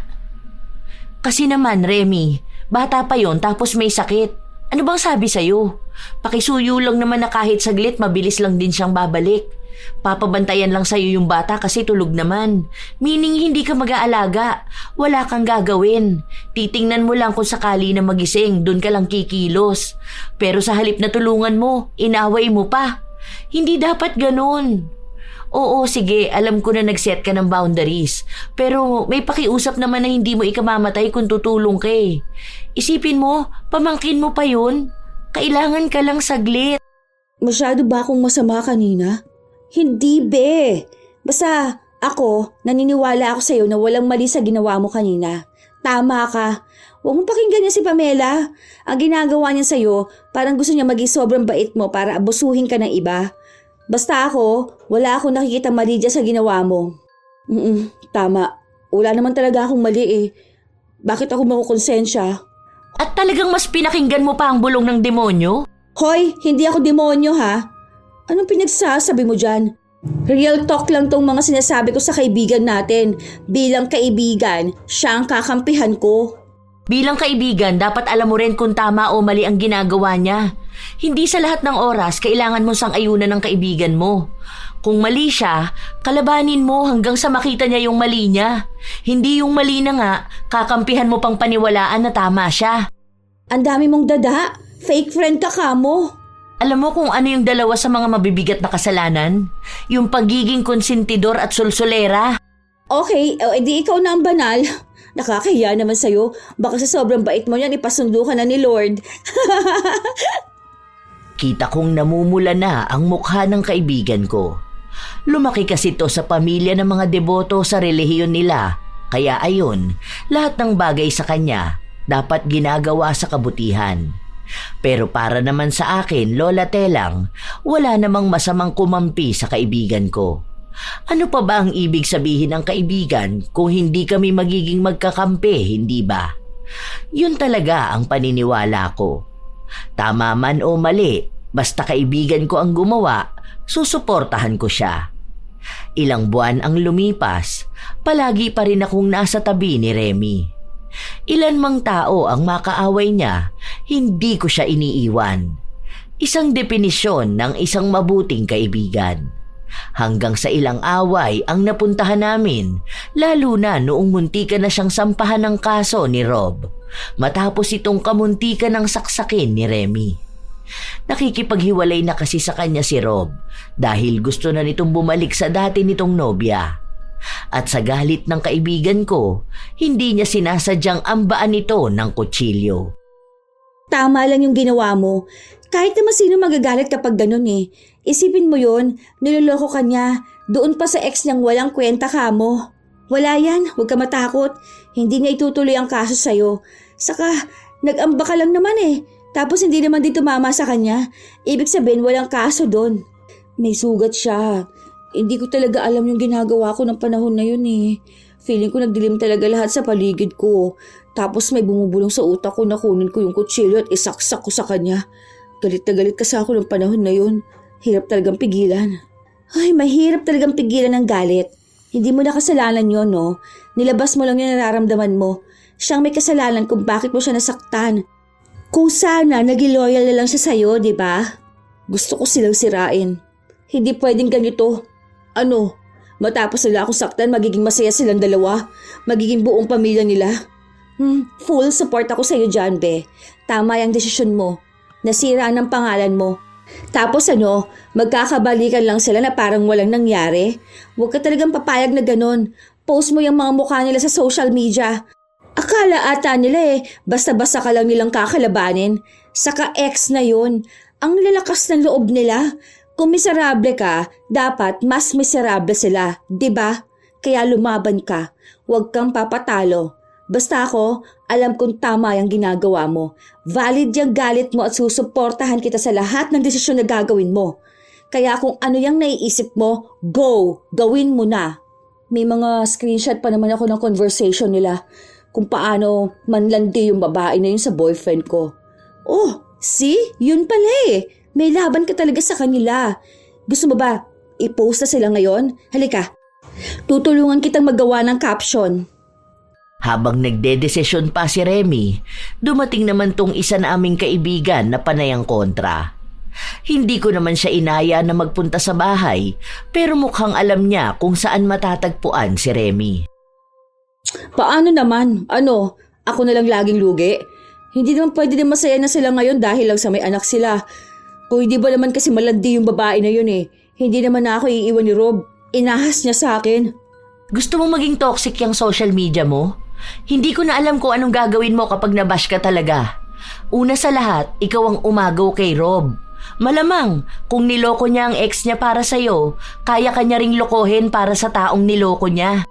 Kasi naman, Remy, bata pa yon tapos may sakit. Ano bang sabi sa'yo? Pakisuyo lang naman na kahit saglit, mabilis lang din siyang babalik. Papabantayan lang sa'yo yung bata kasi tulog naman. Meaning hindi ka mag-aalaga. Wala kang gagawin. Titingnan mo lang kung sakali na magising, dun ka lang kikilos. Pero sa halip na tulungan mo, inaway mo pa. Hindi dapat ganun. Oo, sige, alam ko na nag-set ka ng boundaries. Pero may pakiusap naman na hindi mo ikamamatay kung tutulong ka eh. Isipin mo, pamangkin mo pa yun. Kailangan ka lang saglit. Masyado ba akong masama kanina? Hindi, be. Basta ako, naniniwala ako sa'yo na walang mali sa ginawa mo kanina. Tama ka. Huwag mo pakinggan niya si Pamela. Ang ginagawa niya sa'yo, parang gusto niya maging sobrang bait mo para abusuhin ka ng iba. Basta ako, wala akong nakikita mali dyan sa ginawa mo. Tama. Wala naman talaga akong mali eh. Bakit ako makukonsensya? At talagang mas pinakinggan mo pa ang bulong ng demonyo? Hoy, hindi ako demonyo ha. Anong pinagsasabi mo dyan? Real talk lang tong mga sinasabi ko sa kaibigan natin. Bilang kaibigan, siya ang kakampihan ko. Bilang kaibigan, dapat alam mo rin kung tama o mali ang ginagawa niya. Hindi sa lahat ng oras kailangan mo sang-ayunan ng kaibigan mo. Kung mali siya, kalabanin mo hanggang sa makita niya yung mali niya. Hindi yung mali na nga, kakampihan mo pang paniwalaan na tama siya. Ang dami mong dada. Fake friend ka mo. Alam mo kung ano yung dalawa sa mga mabibigat na kasalanan? Yung pagiging konsentidor at sulsulera. Okay, edi ikaw na ang banal. Nakakahiya naman sa'yo. Baka sa sobrang bait mo yan, ipasundo ka na ni Lord. Kita kong namumula na ang mukha ng kaibigan ko. Lumaki kasi to sa pamilya ng mga deboto sa relihiyon nila. Kaya ayun, lahat ng bagay sa kanya dapat ginagawa sa kabutihan. Pero para naman sa akin, Lola Telang, wala namang masamang kumampi sa kaibigan ko. Ano pa ba ang ibig sabihin ng kaibigan kung hindi kami magiging magkakampi, hindi ba? Yun talaga ang paniniwala ko. Tama man o mali, basta kaibigan ko ang gumawa, susuportahan ko siya. Ilang buwan ang lumipas, palagi pa rin akong nasa tabi ni Remy. Ilan mang tao ang makaaway niya, hindi ko siya iniiwan. Isang definisyon ng isang mabuting kaibigan. Hanggang sa ilang away ang napuntahan namin, lalo na noong muntikan na siyang sampahan ng kaso ni Rob, matapos itong kamuntikan ng saksakin ni Remy. Nakikipaghiwalay na kasi sa kanya si Rob dahil gusto na nitong bumalik sa dati nitong nobya. At sa galit ng kaibigan ko, hindi niya sinasadyang ambaan ito ng kutsilyo. Tama lang yung ginawa mo. Kahit naman sino magagalit kapag ganun eh. Isipin mo yun, niloloko ka niya. Doon pa sa ex niyang walang kwenta ka mo. Wala yan, huwag ka matakot. Hindi niya itutuloy ang kaso sa'yo. Saka, nag-amba ka lang naman eh. Tapos hindi naman din tumama sa kanya. Ibig sabihin walang kaso doon. May sugat siya. Hindi ko talaga alam yung ginagawa ko ng panahon na yun eh. Feeling ko nagdilim talaga lahat sa paligid ko. Tapos may bumubulong sa utak ko na kunin ko yung kutsilyo at isaksak ko sa kanya. Galit na galit kasi ako ng panahon na yun. Hirap talagang pigilan. Ay, mahirap talagang pigilan ng galit. Hindi mo na kasalanan yun, no? Nilabas mo lang yung nararamdaman mo. Siyang may kasalanan kung bakit mo siya nasaktan. Kung sana, naging loyal na lang siya sa'yo, di ba? Gusto ko silang sirain. Hindi pwedeng ganito. Ano? Matapos nila akong saktan, magiging masaya silang dalawa. Magiging buong pamilya nila. Full support ako sa'yo dyan, be. Tama yung desisyon mo. Nasira ng pangalan mo. Tapos magkakabalikan lang sila na parang walang nangyari. Huwag ka talagang papayag na ganun. Post mo yung mga mukha nila sa social media. Akala ata nila basta-basta ka lang nilang kakalabanin. Saka ex na yun. Ang lalakas ng loob nila. Kung miserable ka, dapat mas miserable sila. 'Di ba? Kaya lumaban ka. Huwag kang papatalo. Basta ako, alam kong tama yung ginagawa mo. Valid yung galit mo at susuportahan kita sa lahat ng desisyon na gagawin mo. Kaya kung ano yung naiisip mo, go! Gawin mo na. May mga screenshot pa naman ako ng conversation nila kung paano manlandi yung babae na yun sa boyfriend ko. Oh, see? Yun pala May laban ka talaga sa kanila. Gusto mo ba i-post na sila ngayon? Halika. Tutulungan kitang magawa ng caption. Habang nagdedesisyon pa si Remy, dumating naman tong isa na aming kaibigan na panayang kontra. Hindi ko naman siya inaya na magpunta sa bahay, pero mukhang alam niya kung saan matatagpuan si Remy. Paano naman? Ako na lang laging lugi? Hindi naman pwede din masaya na sila ngayon dahil lang sa may anak sila. Kung hindi ba naman kasi malandi yung babae na yun Hindi naman na ako iiwan ni Rob. Inahas niya sa akin. Gusto mo maging toxic yung social media mo? Hindi ko na alam kung anong gagawin mo kapag nabash ka talaga. Una sa lahat, ikaw ang umagaw kay Rob. Malamang, kung niloko niya ang ex niya para sa'yo, kaya ka niya ring lokohin para sa taong niloko niya.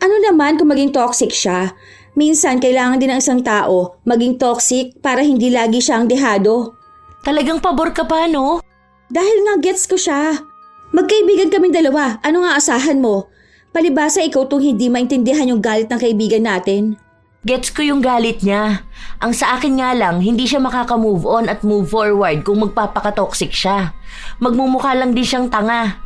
Ano naman kung maging toxic siya? Minsan, kailangan din ng isang tao maging toxic para hindi lagi siyang dehado. Talagang pabor ka pa, no? Dahil nga gets ko siya. Magkaibigan kaming dalawa. Ano nga asahan mo? Palibasa ikaw tong hindi maintindihan yung galit ng kaibigan natin. Gets ko yung galit niya. Ang sa akin nga lang, hindi siya makaka-move on at move forward kung magpapaka-toxic siya. Magmumukha lang din siyang tanga.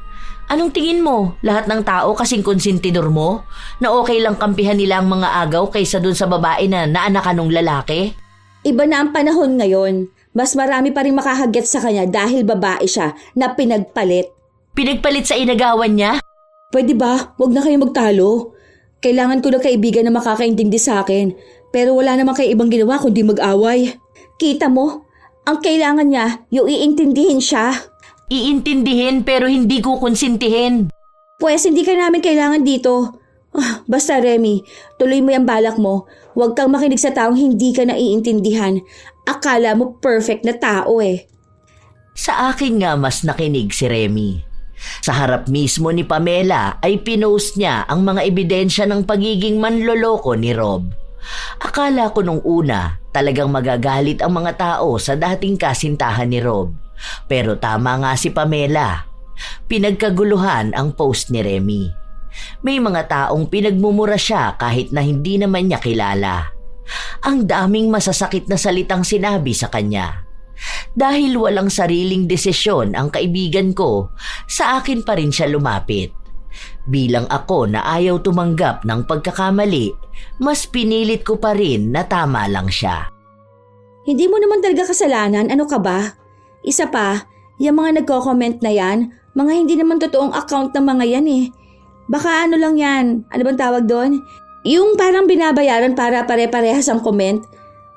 Anong tingin mo? Lahat ng tao kasing konsentidor mo? Na okay lang kampihan nila ang mga agaw kaysa dun sa babae na naanakan ng lalaki? Iba na ang panahon ngayon. Mas marami pa rin makakagets sa kanya dahil babae siya na pinagpalit. Pinagpalit sa inagawan niya? Pwede ba? Huwag na kayo magtalo. Kailangan ko na kaibigan na makakaintindi sa akin. Pero wala naman kayo ibang ginawa kundi mag-away. Kita mo? Ang kailangan niya, yung iintindihin siya. Iintindihin pero hindi ko konsintihin. Pues hindi ka namin kailangan dito. Basta Remy, tuloy mo yung balak mo. Huwag kang makinig sa taong hindi ka naiintindihan. Akala mo perfect na tao Sa akin nga mas nakinig si Remy. Sa harap mismo ni Pamela ay pinost niya ang mga ebidensya ng pagiging manloloko ni Rob. Akala ko nung una talagang magagalit ang mga tao sa dating kasintahan ni Rob. Pero tama nga si Pamela. Pinagkaguluhan ang post ni Remy. May mga taong pinagmumura siya kahit na hindi naman niya kilala. Ang daming masasakit na salitang sinabi sa kanya. Dahil walang sariling desisyon ang kaibigan ko, sa akin pa rin siya lumapit. Bilang ako na ayaw tumanggap ng pagkakamali, mas pinilit ko pa rin na tama lang siya. Hindi mo naman talaga kasalanan, ano ka ba? Isa pa, yung mga nagko-comment na yan, Mga hindi naman totoong account ng mga yan eh. Baka ano lang yan, ano bang tawag doon? Yung parang binabayaran para pare-parehas ang comment.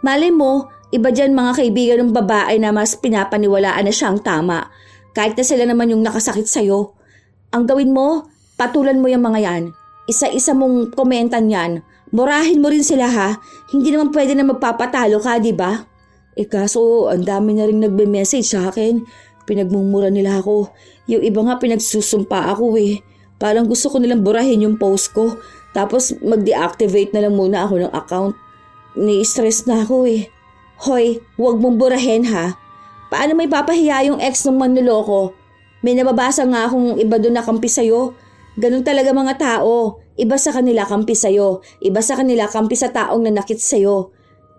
Malay mo, iba dyan mga kaibigan ng babae na mas pinapaniwalaan na siyang tama. Kahit na sila naman yung nakasakit sa'yo. Ang gawin mo, patulan mo yung mga yan. Isa-isa mong komentan yan. Murahin mo rin sila ha. Hindi naman pwede na magpapatalo ka, di ba? Kaso, ang dami na rin nagbe-message sa akin. Pinagmumura nila ako. Yung iba nga pinagsusumpa ako eh. Parang gusto ko nilang burahin yung post ko. Tapos mag-deactivate na lang muna ako ng account. Ni-stress na ako eh. Hoy, huwag mong burahin ha. Paano may papahiya yung ex ng manloloko? May nababasa nga akong iba doon na kampi sa'yo. Ganun talaga mga tao. Iba sa kanila kampi sa'yo. Iba sa kanila kampi sa taong nanakit sa'yo.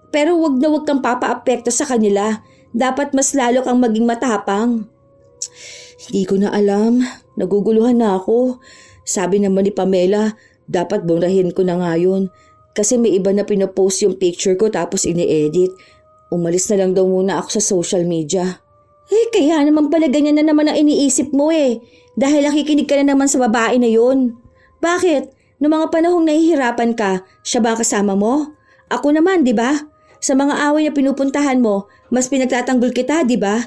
Pero wag na wag kang papaapekto sa kanila. Dapat mas lalo kang maging matapang. Hindi ko na alam. Naguguluhan na ako. Sabi naman ni Pamela, dapat burahin ko na nga yun. Kasi may iba na pinopost yung picture ko tapos ini-edit. Umalis na lang daw muna ako sa social media. Kaya naman pala ganyan na naman ang iniisip mo eh. Dahil nakikinig ka na naman sa babae na yun. Bakit? Noong mga panahong nahihirapan ka, siya ba kasama mo? Ako naman, di ba? Sa mga away na pinupuntahan mo, mas pinagtatanggol kita, di ba?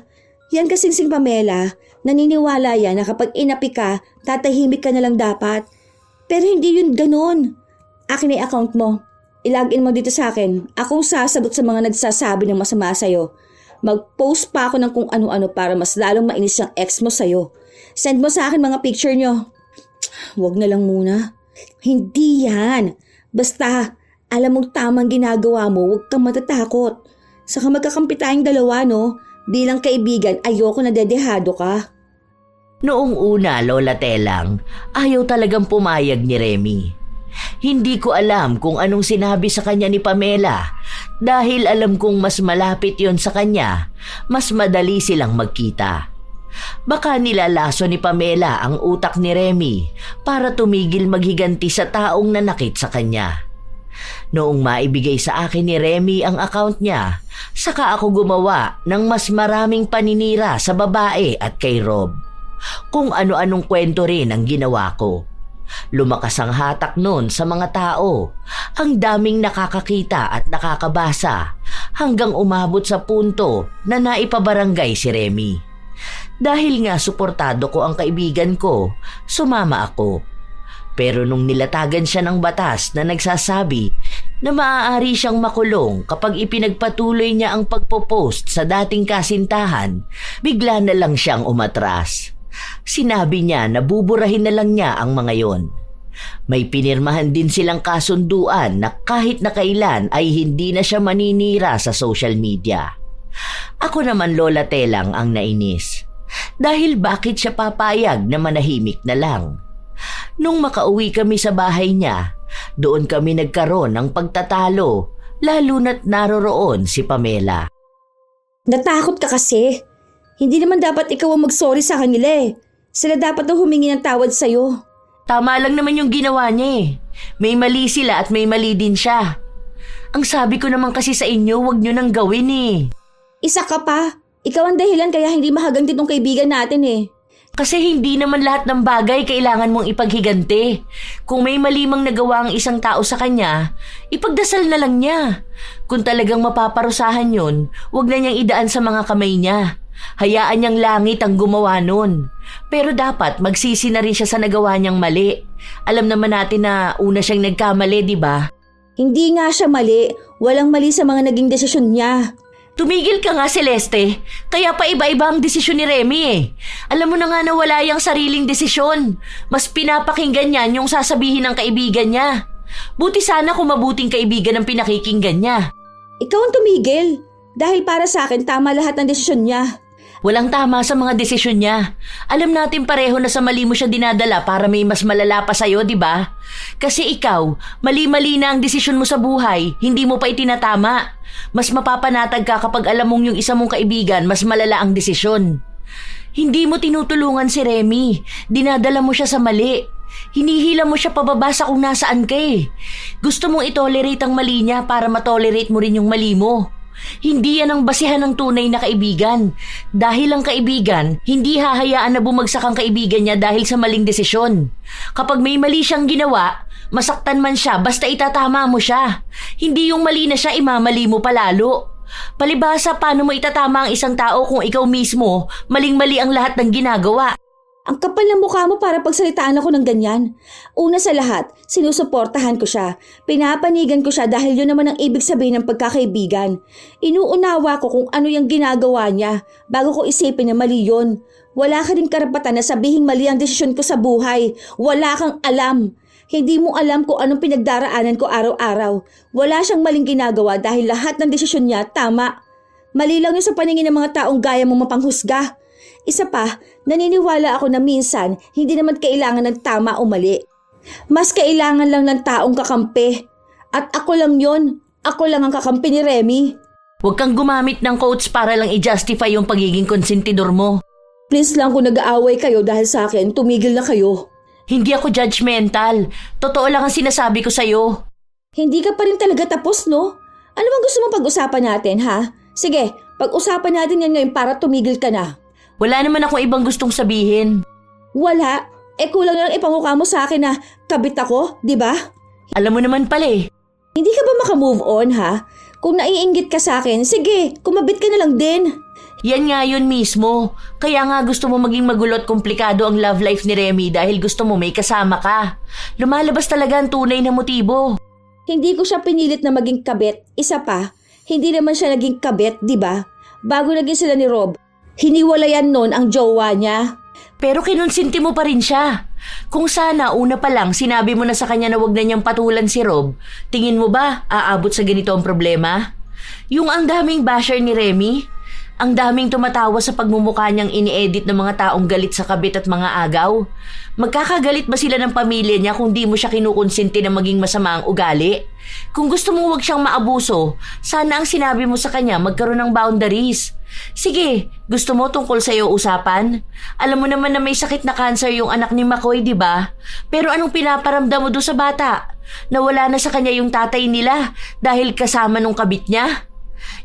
Yan kasing Pamela, naniniwala yan na kapag inapi ka, tatahimik ka na lang dapat. Pero hindi yun ganun. Akin ay account mo. I-login mo dito sa akin. Akong sasagot sa mga nagsasabi ng masama sa'yo. Mag-post pa ako ng kung ano-ano para mas lalong mainis yung ex mo sa'yo. Send mo sa akin mga picture nyo. Huwag na lang muna. Hindi yan. Basta, alam mong tamang ginagawa mo, huwag kang matatakot. Saka magkakampi tayong dalawa, no? Bilang kaibigan, ayoko na dedehado ka. Noong una, Lola Telang, ayaw talagang pumayag ni Remy. Hindi ko alam kung anong sinabi sa kanya ni Pamela dahil alam kong mas malapit yon sa kanya, mas madali silang magkita. Baka nilalaso ni Pamela ang utak ni Remy para tumigil maghiganti sa taong nanakit sa kanya. Noong maibigay sa akin ni Remy ang account niya, saka ako gumawa ng mas maraming paninira sa babae at kay Rob. Kung ano-anong kwento rin ang ginawa ko. Lumakas ang hatak noon sa mga tao. Ang daming nakakakita at nakakabasa hanggang umabot sa punto na naipabarangay si Remy. Dahil nga suportado ko ang kaibigan ko, sumama ako. Pero nung nilatagan siya ng batas na nagsasabi na maaari siyang makulong kapag ipinagpatuloy niya ang pagpopost sa dating kasintahan, bigla na lang siyang umatras. Sinabi niya na buburahin na lang niya ang mga yon. May pinirmahan din silang kasunduan na kahit na kailan ay hindi na siya maninira sa social media. Ako naman, Lola Telang, ang nainis. Dahil bakit siya papayag na manahimik na lang? Nung makauwi kami sa bahay niya, doon kami nagkaroon ng pagtatalo, lalo na't naroroon si Pamela. Natakot ka kasi. Hindi naman dapat ikaw ang mag-sorry sa kanila eh. Sila dapat na humingi ng tawad sa'yo. Tama lang naman yung ginawa niya eh. May mali sila at may mali din siya. Ang sabi ko naman kasi sa inyo, huwag nyo nang gawin eh. Isa ka pa. Ikaw ang dahilan kaya hindi mahaganti tong kaibigan natin eh. Kasi hindi naman lahat ng bagay kailangan mong ipaghiganti. Kung may mali mang nagawa ang isang tao sa kanya, ipagdasal na lang niya. Kung talagang mapaparusahan yun, huwag na niyang idaan sa mga kamay niya. Hayaan niyang langit ang gumawa nun. Pero dapat magsisi na rin siya sa nagawa niyang mali. Alam naman natin na una siyang nagkamali, di ba? Hindi nga siya mali. Walang mali sa mga naging desisyon niya. Tumigil ka nga, Celeste. Kaya pa iba-iba ang desisyon ni Remy eh. Alam mo na nga na wala yung sariling desisyon. Mas pinapakinggan niya yung sasabihin ng kaibigan niya. Buti sana kung mabuting kaibigan ang pinakikinggan niya. Ikaw ang tumigil. Dahil para sa akin, tama lahat ng desisyon niya. Walang tama sa mga desisyon niya. Alam natin pareho na sa mali mo siya dinadala para may mas malala pa sa'yo, di ba? Kasi ikaw, mali-mali na ang desisyon mo sa buhay, hindi mo pa itinatama. Mas mapapanatag ka kapag alam mong yung isa mong kaibigan mas malala ang desisyon. Hindi mo tinutulungan si Remy. Dinadala mo siya sa mali. Hinihila mo siya pababa sa kung nasaan ka eh. Gusto mong itolerate ang mali niya para matolerate mo rin yung mali mo. Hindi yan ang basihan ng tunay na kaibigan. Dahil ang kaibigan, hindi hahayaan na bumagsak ang kaibigan niya dahil sa maling desisyon. Kapag may mali siyang ginawa, masaktan man siya basta itatama mo siya. Hindi yung mali na siya imamali mo palalo. Palibhasa, paano mo itatama ang isang tao kung ikaw mismo, maling-mali ang lahat ng ginagawa? Ang kapal ng mukha mo para pagsalitaan ako ng ganyan. Una sa lahat, sinusuportahan ko siya. Pinapanigan ko siya dahil yun naman ang ibig sabihin ng pagkakaibigan. Inuunawa ko kung ano yung ginagawa niya bago ko isipin na mali yun. Wala ka rin karapatan na sabihing mali ang desisyon ko sa buhay. Wala kang alam. Hindi mo alam kung anong pinagdaraanan ko araw-araw. Wala siyang maling ginagawa dahil lahat ng desisyon niya tama. Mali lang yun sa paningin ng mga taong gaya mo mapanghusga. Isa pa, naniniwala ako na minsan hindi naman kailangan ng tama o mali. Mas kailangan lang ng taong kakampi. At ako lang yon. Ako lang ang kakampi ni Remy. Huwag kang gumamit ng quotes para lang i-justify yung pagiging konsentidor mo. Please lang kung nag-aaway kayo dahil sa akin, tumigil na kayo. Hindi ako judgmental. Totoo lang ang sinasabi ko sa'yo. Hindi ka pa rin talaga tapos, no? Ano bang gusto mong pag-usapan natin, ha? Sige, pag-usapan natin yan ngayon para tumigil ka na. Wala naman akong ibang gustong sabihin. Wala? Kulang lang ipamukha mo sa akin na kabit ako, di ba? Alam mo naman pala eh. Hindi ka ba makamove on, ha? Kung naiinggit ka sa akin, sige, kumabit ka na lang din. Yan nga yun mismo. Kaya nga gusto mo maging magulo at komplikado ang love life ni Remy dahil gusto mo may kasama ka. Lumalabas talaga ang tunay na motibo. Hindi ko siya pinilit na maging kabit. Isa pa, hindi naman siya naging kabit, di ba? Bago naging sila ni Rob, hiniwalayan nun ang jowa niya. Pero kinonsinti mo pa rin siya. Kung sana una pa lang sinabi mo na sa kanya na wag na niyang patulan si Rob, tingin mo ba aabot sa ganito ang problema? Yung ang daming basher ni Remy, ang daming tumatawa sa pagmumukha niyang ini-edit ng mga taong galit sa kabit at mga agaw. Magkakagalit ba sila ng pamilya niya kung di mo siya kinukonsinti na maging masama ang ugali? Kung gusto mong wag siyang maabuso, sana ang sinabi mo sa kanya magkaroon ng boundaries. Sige, gusto mo tungkol sa iyo usapan? Alam mo naman na may sakit na cancer yung anak ni McCoy, di ba? Pero anong pinaparamdam mo doon sa bata? Nawala na sa kanya yung tatay nila dahil kasama nung kabit niya?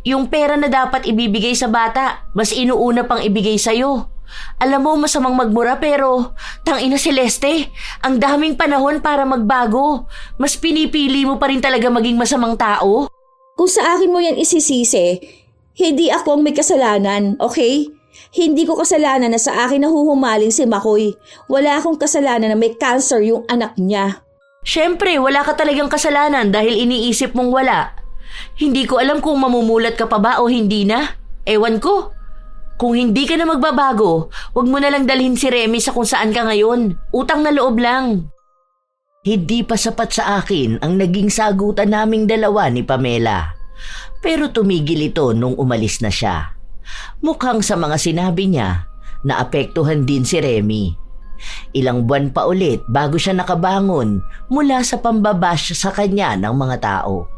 Yung pera na dapat ibibigay sa bata, mas inuuna pang ibigay sa'yo. Alam mo, masamang magmura pero tangina Celeste, ang daming panahon para magbago. Mas pinipili mo pa rin talaga maging masamang tao? Kung sa akin mo yan isisisi, hindi ako ang may kasalanan, okay? Hindi ko kasalanan na sa akin nahuhumaling si Makoy. Wala akong kasalanan na may cancer yung anak niya. Siyempre, wala ka talagang kasalanan dahil iniisip mong wala. Hindi ko alam kung mamumulat ka pa ba o hindi na. Ewan ko. Kung hindi ka na magbabago, wag mo na lang dalhin si Remy sa kung saan ka ngayon. Utang na loob lang. Hindi pa sapat sa akin ang naging sagutan naming dalawa ni Pamela. Pero tumigil ito nung umalis na siya. Mukhang sa mga sinabi niya, naapektuhan din si Remy. Ilang buwan pa ulit bago siya nakabangon mula sa pambabash sa kanya ng mga tao.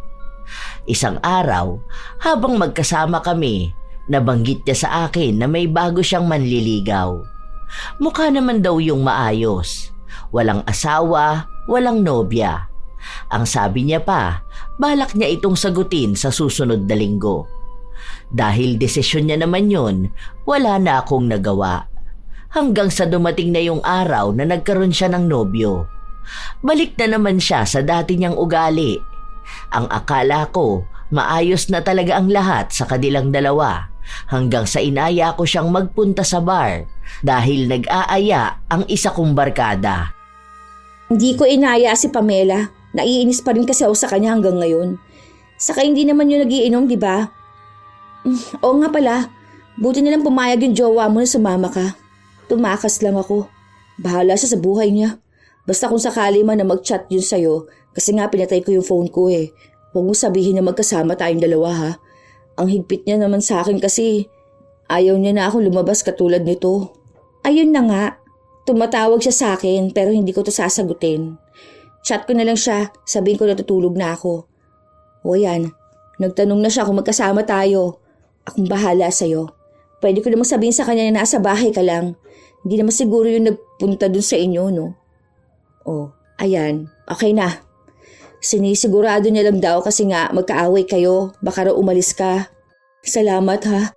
Isang araw, habang magkasama kami, nabanggit niya sa akin na may bago siyang manliligaw. Mukha naman daw yung maayos. Walang asawa, walang nobya. Ang sabi niya pa, balak niya itong sagutin sa susunod na linggo. Dahil desisyon niya naman yun, wala na akong nagawa. Hanggang sa dumating na yung araw na nagkaroon siya ng nobyo. Balik na naman siya sa dati niyang ugali. Ang akala ko, maayos na talaga ang lahat sa kanilang dalawa hanggang sa inaya ko siyang magpunta sa bar dahil nag-aaya ang isa kong barkada. Hindi ko inaya si Pamela. Naiinis pa rin kasi ako sa kanya hanggang ngayon. Saka hindi naman yun nagiinom, di ba? Oo nga pala, buti nilang pumayag yung jowa mo na sumama ka. Tumakas lang ako. Bahala siya sa buhay niya. Basta kung sakali man na mag-chat yun sa'yo, kasi nga pinatay ko yung phone ko eh. Huwag mo sabihin na magkasama tayong dalawa ha. Ang higpit niya naman sa akin kasi ayaw niya na ako lumabas katulad nito. Ayun na nga, tumatawag siya sa akin pero hindi ko to sasagutin. Chat ko na lang siya, sabihin ko natutulog na ako. O yan, nagtanong na siya kung magkasama tayo. Akong bahala sa'yo. Pwede ko naman sabihin sa kanya na nasa bahay ka lang. Hindi naman siguro yung nagpunta dun sa inyo, no? Oh, ayan, okay na. Sinisigurado niya lang daw kasi nga magkaaway kayo, baka raw umalis ka. Salamat ha.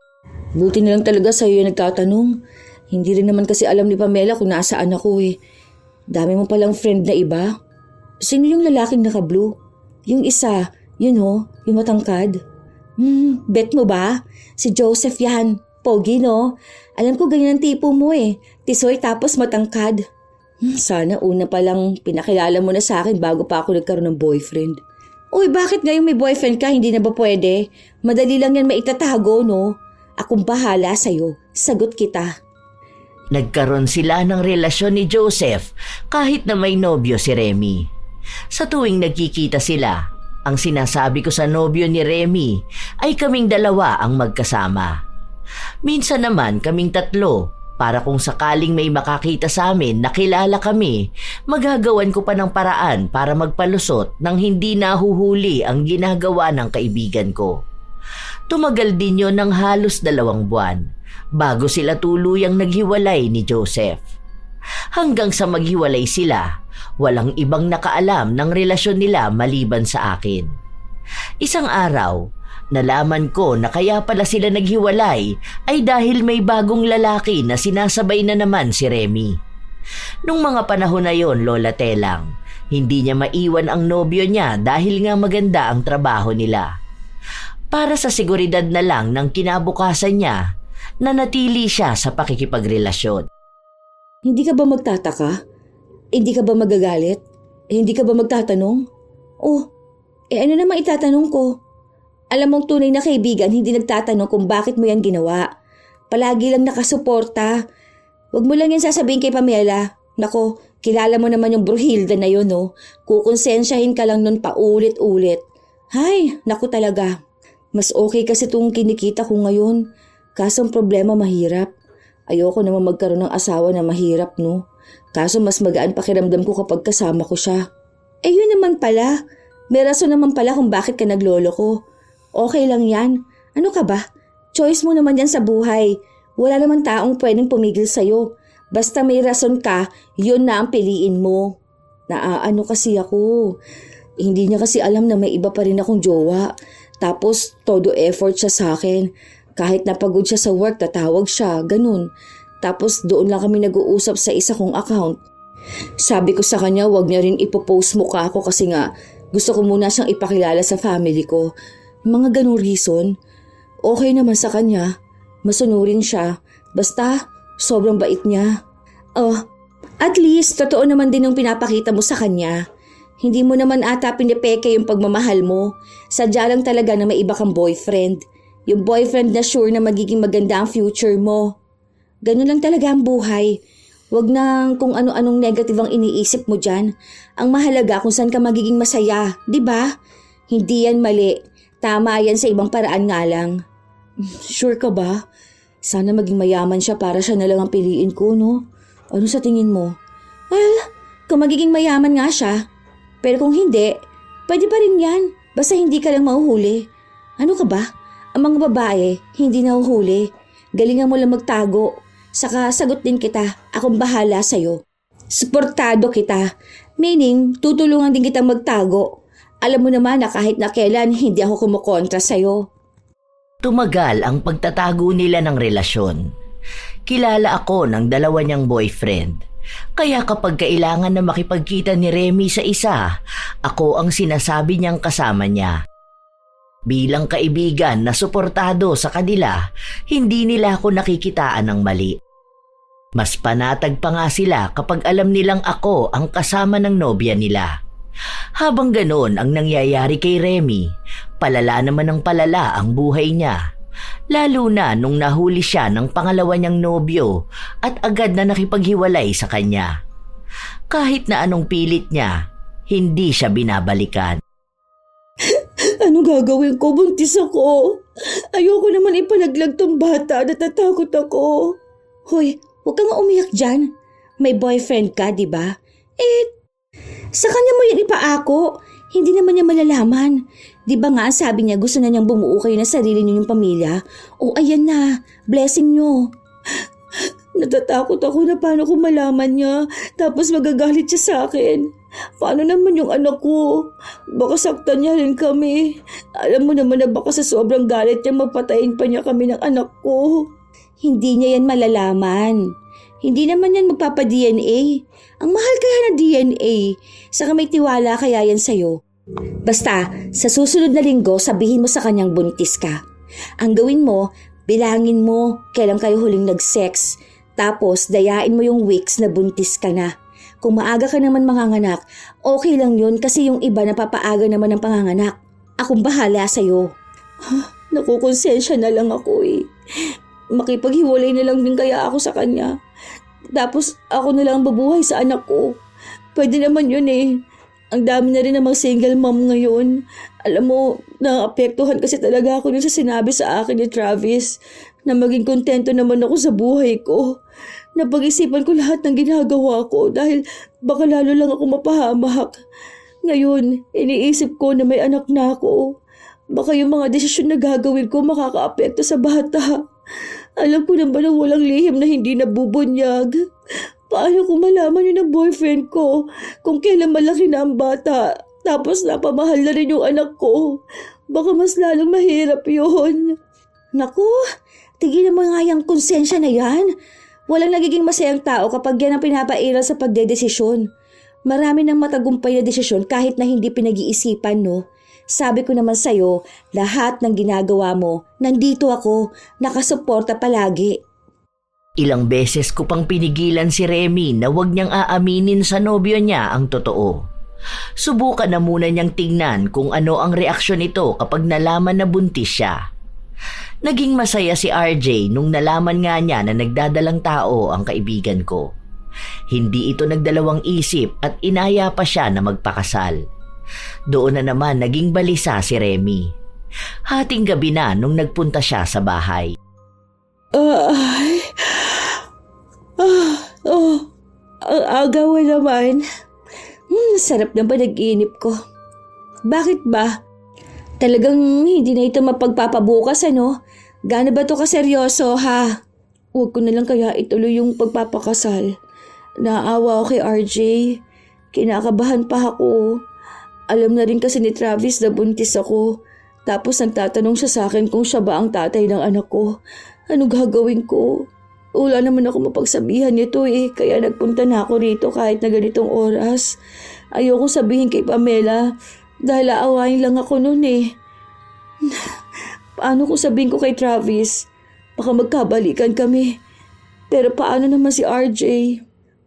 Buti na lang talaga sa'yo yung nagtatanong. Hindi rin naman kasi alam ni Pamela kung nasaan ako eh. Dami mo palang friend na iba. Sino yung lalaking naka-blue? Yung isa, yun ho, yung matangkad. Bet mo ba? Si Joseph yan. Pogi no? Alam ko ganyan ang tipo mo eh. Tisoy tapos matangkad. Sana una pa lang pinakilala mo na sa akin bago pa ako nagkaroon ng boyfriend. Uy, bakit ngayong may boyfriend ka? Hindi na ba pwede? Madali lang yan maitatago, no? Akong bahala sa'yo. Sagot kita. Nagkaroon sila ng relasyon ni Joseph kahit na may nobyo si Remy. Sa tuwing nagkikita sila, ang sinasabi ko sa nobyo ni Remy ay kaming dalawa ang magkasama. Minsan naman kaming tatlo para kung sakaling may makakita sa amin na kilala kami, magagawan ko pa ng paraan para magpalusot nang hindi nahuhuli ang ginagawa ng kaibigan ko. Tumagal din yon ng halos 2 buwan bago sila tuluyang naghiwalay ni Joseph. Hanggang sa maghiwalay sila, walang ibang nakaalam ng relasyon nila maliban sa akin. Isang araw, nalaman ko na kaya pala sila naghiwalay ay dahil may bagong lalaki na sinasabay na naman si Remy. Nung mga panahon na yon, Lola Telang, hindi niya maiwan ang nobyo niya dahil nga maganda ang trabaho nila. Para sa seguridad na lang ng kinabukasan niya, nanatili siya sa pakikipagrelasyon. Hindi ka ba magtataka? Hindi ka ba magagalit? Hindi ka ba magtatanong? Oh, ano namang itatanong ko? Alam mong tunay na kaibigan hindi nagtatanong kung bakit mo yan ginawa. Palagi lang nakasuporta. Huwag mo lang yan sasabihin kay Pamela. Nako, kilala mo naman yung Bruhilda na yun, no? Kukonsensyahin ka lang nun paulit-ulit. Hay, naku talaga. Mas okay kasi itong kinikita ko ngayon. Kaso ang problema mahirap. Ayoko naman magkaroon ng asawa na mahirap, no? Kaso mas magaan pakiramdam ko kapag kasama ko siya. Yun naman pala. May rason naman pala kung bakit ka naglolo ko. Okay lang yan. Ano ka ba? Choice mo naman yan sa buhay. Wala naman taong pwedeng pumigil sa'yo. Basta may rason ka, yun na ang piliin mo. Naaano kasi ako. Hindi niya kasi alam na may iba pa rin akong jowa. Tapos todo effort siya sa akin. Kahit napagod siya sa work, tatawag siya, ganun. Tapos doon lang kami nag-uusap sa isa kong account. Sabi ko sa kanya, wag niya rin ipopost mukha ako kasi nga gusto ko muna siyang ipakilala sa family ko. Mga ganung reason. Okay naman sa kanya. Masunurin siya. Basta, sobrang bait niya. At least, totoo naman din yung pinapakita mo sa kanya. Hindi mo naman ata pinipeke yung pagmamahal mo. Sadya lang talaga na may iba kang boyfriend. Yung boyfriend na sure na magiging maganda ang future mo. Ganun lang talaga ang buhay. Huwag nang kung ano-anong negative ang iniisip mo dyan. Ang mahalaga kung saan ka magiging masaya, di ba? Hindi yan mali. Tama yan sa ibang paraan nga lang. Sure ka ba? Sana maging mayaman siya para siya na lang ang piliin ko, no? Ano sa tingin mo? Well, kung magiging mayaman nga siya. Pero kung hindi, pwede pa rin yan. Basta hindi ka lang mahuhuli. Ano ka ba? Ang mga babae, hindi nahuhuli. Galingan mo lang magtago. Saka sagot din kita, akong bahala sa'yo. Suportado kita. Meaning, tutulungan din kitang magtago. Alam mo naman na kahit na kailan, hindi ako kumukontra sa'yo. Tumagal ang pagtatago nila ng relasyon. Kilala ako ng 2 niyang boyfriend. Kaya kapag kailangan na makipagkita ni Remy sa isa, ako ang sinasabi niyang kasama niya. Bilang kaibigan na suportado sa kanila, hindi nila ako nakikitaan ng mali. Mas panatag pa nga sila kapag alam nilang ako ang kasama ng nobya nila. Habang ganon ang nangyayari kay Remy, palala naman ng palala ang buhay niya. Lalo na nung nahuli siya ng pangalawa niyang nobyo at agad na nakipaghiwalay sa kanya. Kahit na anong pilit niya, hindi siya binabalikan. Ano gagawin ko? Buntis ako. Ayoko naman ipalaglag tong bata. Natatakot ako. Hoy, huwag kang umiyak dyan. May boyfriend ka, di ba? Sa kanya mo yan ipaako. Hindi naman niya malalaman. Di ba nga sabi niya gusto na niyang bumuo kayo na sarili niyo yung pamilya? O ayan na, blessing niyo. Natatakot ako na paano kung malaman niya. Tapos magagalit siya sa akin. Paano naman yung anak ko? Baka saktan niya rin kami. Alam mo naman na baka sa sobrang galit niya mapatayin pa niya kami ng anak ko. Hindi niya yan malalaman. Hindi naman yan magpapa-DNA. Ang mahal kaya na DNA. Saka may tiwala kaya yan sa'yo. Basta, sa susunod na linggo, sabihin mo sa kanyang buntis ka. Ang gawin mo, bilangin mo kailan kayo huling nag-sex. Tapos, dayain mo yung weeks na buntis ka na. Kung maaga ka naman manganganak, okay lang yun kasi yung iba napapaaga naman ng panganganak. Akong bahala sa'yo. Nakukonsensya na lang ako eh. Makipaghiwalay na lang din kaya ako sa kanya. Tapos ako na lang babuhay sa anak ko. Pwede naman yun eh. Ang dami na rin namang single mom ngayon. Alam mo, naapektuhan kasi talaga ako dun sa sinabi sa akin ni Travis na maging kontento naman ako sa buhay ko. Napag-isipan ko lahat ng ginagawa ko dahil baka lalo lang ako mapahamak. Ngayon, iniisip ko na may anak na ako. Baka yung mga desisyon na gagawin ko makakaapekto sa bata. Alam ko naman na walang lihim na hindi nabubunyag. Paano ko malaman yun ng boyfriend ko kung kailan malaki na ang bata tapos napamahal na rin yung anak ko? Baka mas lalong mahirap yun. Naku, tigil mo nga yung konsensya na yan. Walang nagiging masayang tao kapag yan ang pinapairal sa pagdedesisyon. Marami ng matagumpay na desisyon kahit na hindi pinag-iisipan, no? Sabi ko naman sa'yo, lahat ng ginagawa mo, nandito ako, nakasuporta palagi. Ilang beses ko pang pinigilan si Remy na huwag niyang aaminin sa nobyo niya ang totoo. Subukan na muna niyang tingnan kung ano ang reaksyon nito kapag nalaman na buntis siya. Naging masaya si RJ nung nalaman nga niya na nagdadalang tao ang kaibigan ko. Hindi ito nagdalawang isip at inaya pa siya na magpakasal. Doon na naman naging balisa si Remy. Hating gabi na nung nagpunta siya sa bahay. Ang agaw naman. Sarap na ba nag-iinip ko? Bakit ba? Talagang hindi na ito mapagpapabukas, ano? Gaano ba ito kaseryoso, ha? Huwag ko na lang kaya ituloy yung pagpapakasal. Naawa ako kay RJ. Kinakabahan pa ako. Alam na rin kasi ni Travis na buntis ako. Tapos nagtatanong siya sa akin kung siya ba ang tatay ng anak ko. Ano gagawin ko? Wala naman ako mapagsabihan nito eh. Kaya nagpunta na ako rito kahit na ganitong oras. Ayokong sabihin kay Pamela dahil aawain lang ako noon eh. Paano kung sabihin ko kay Travis? Baka magkabalikan kami. Pero paano naman si RJ?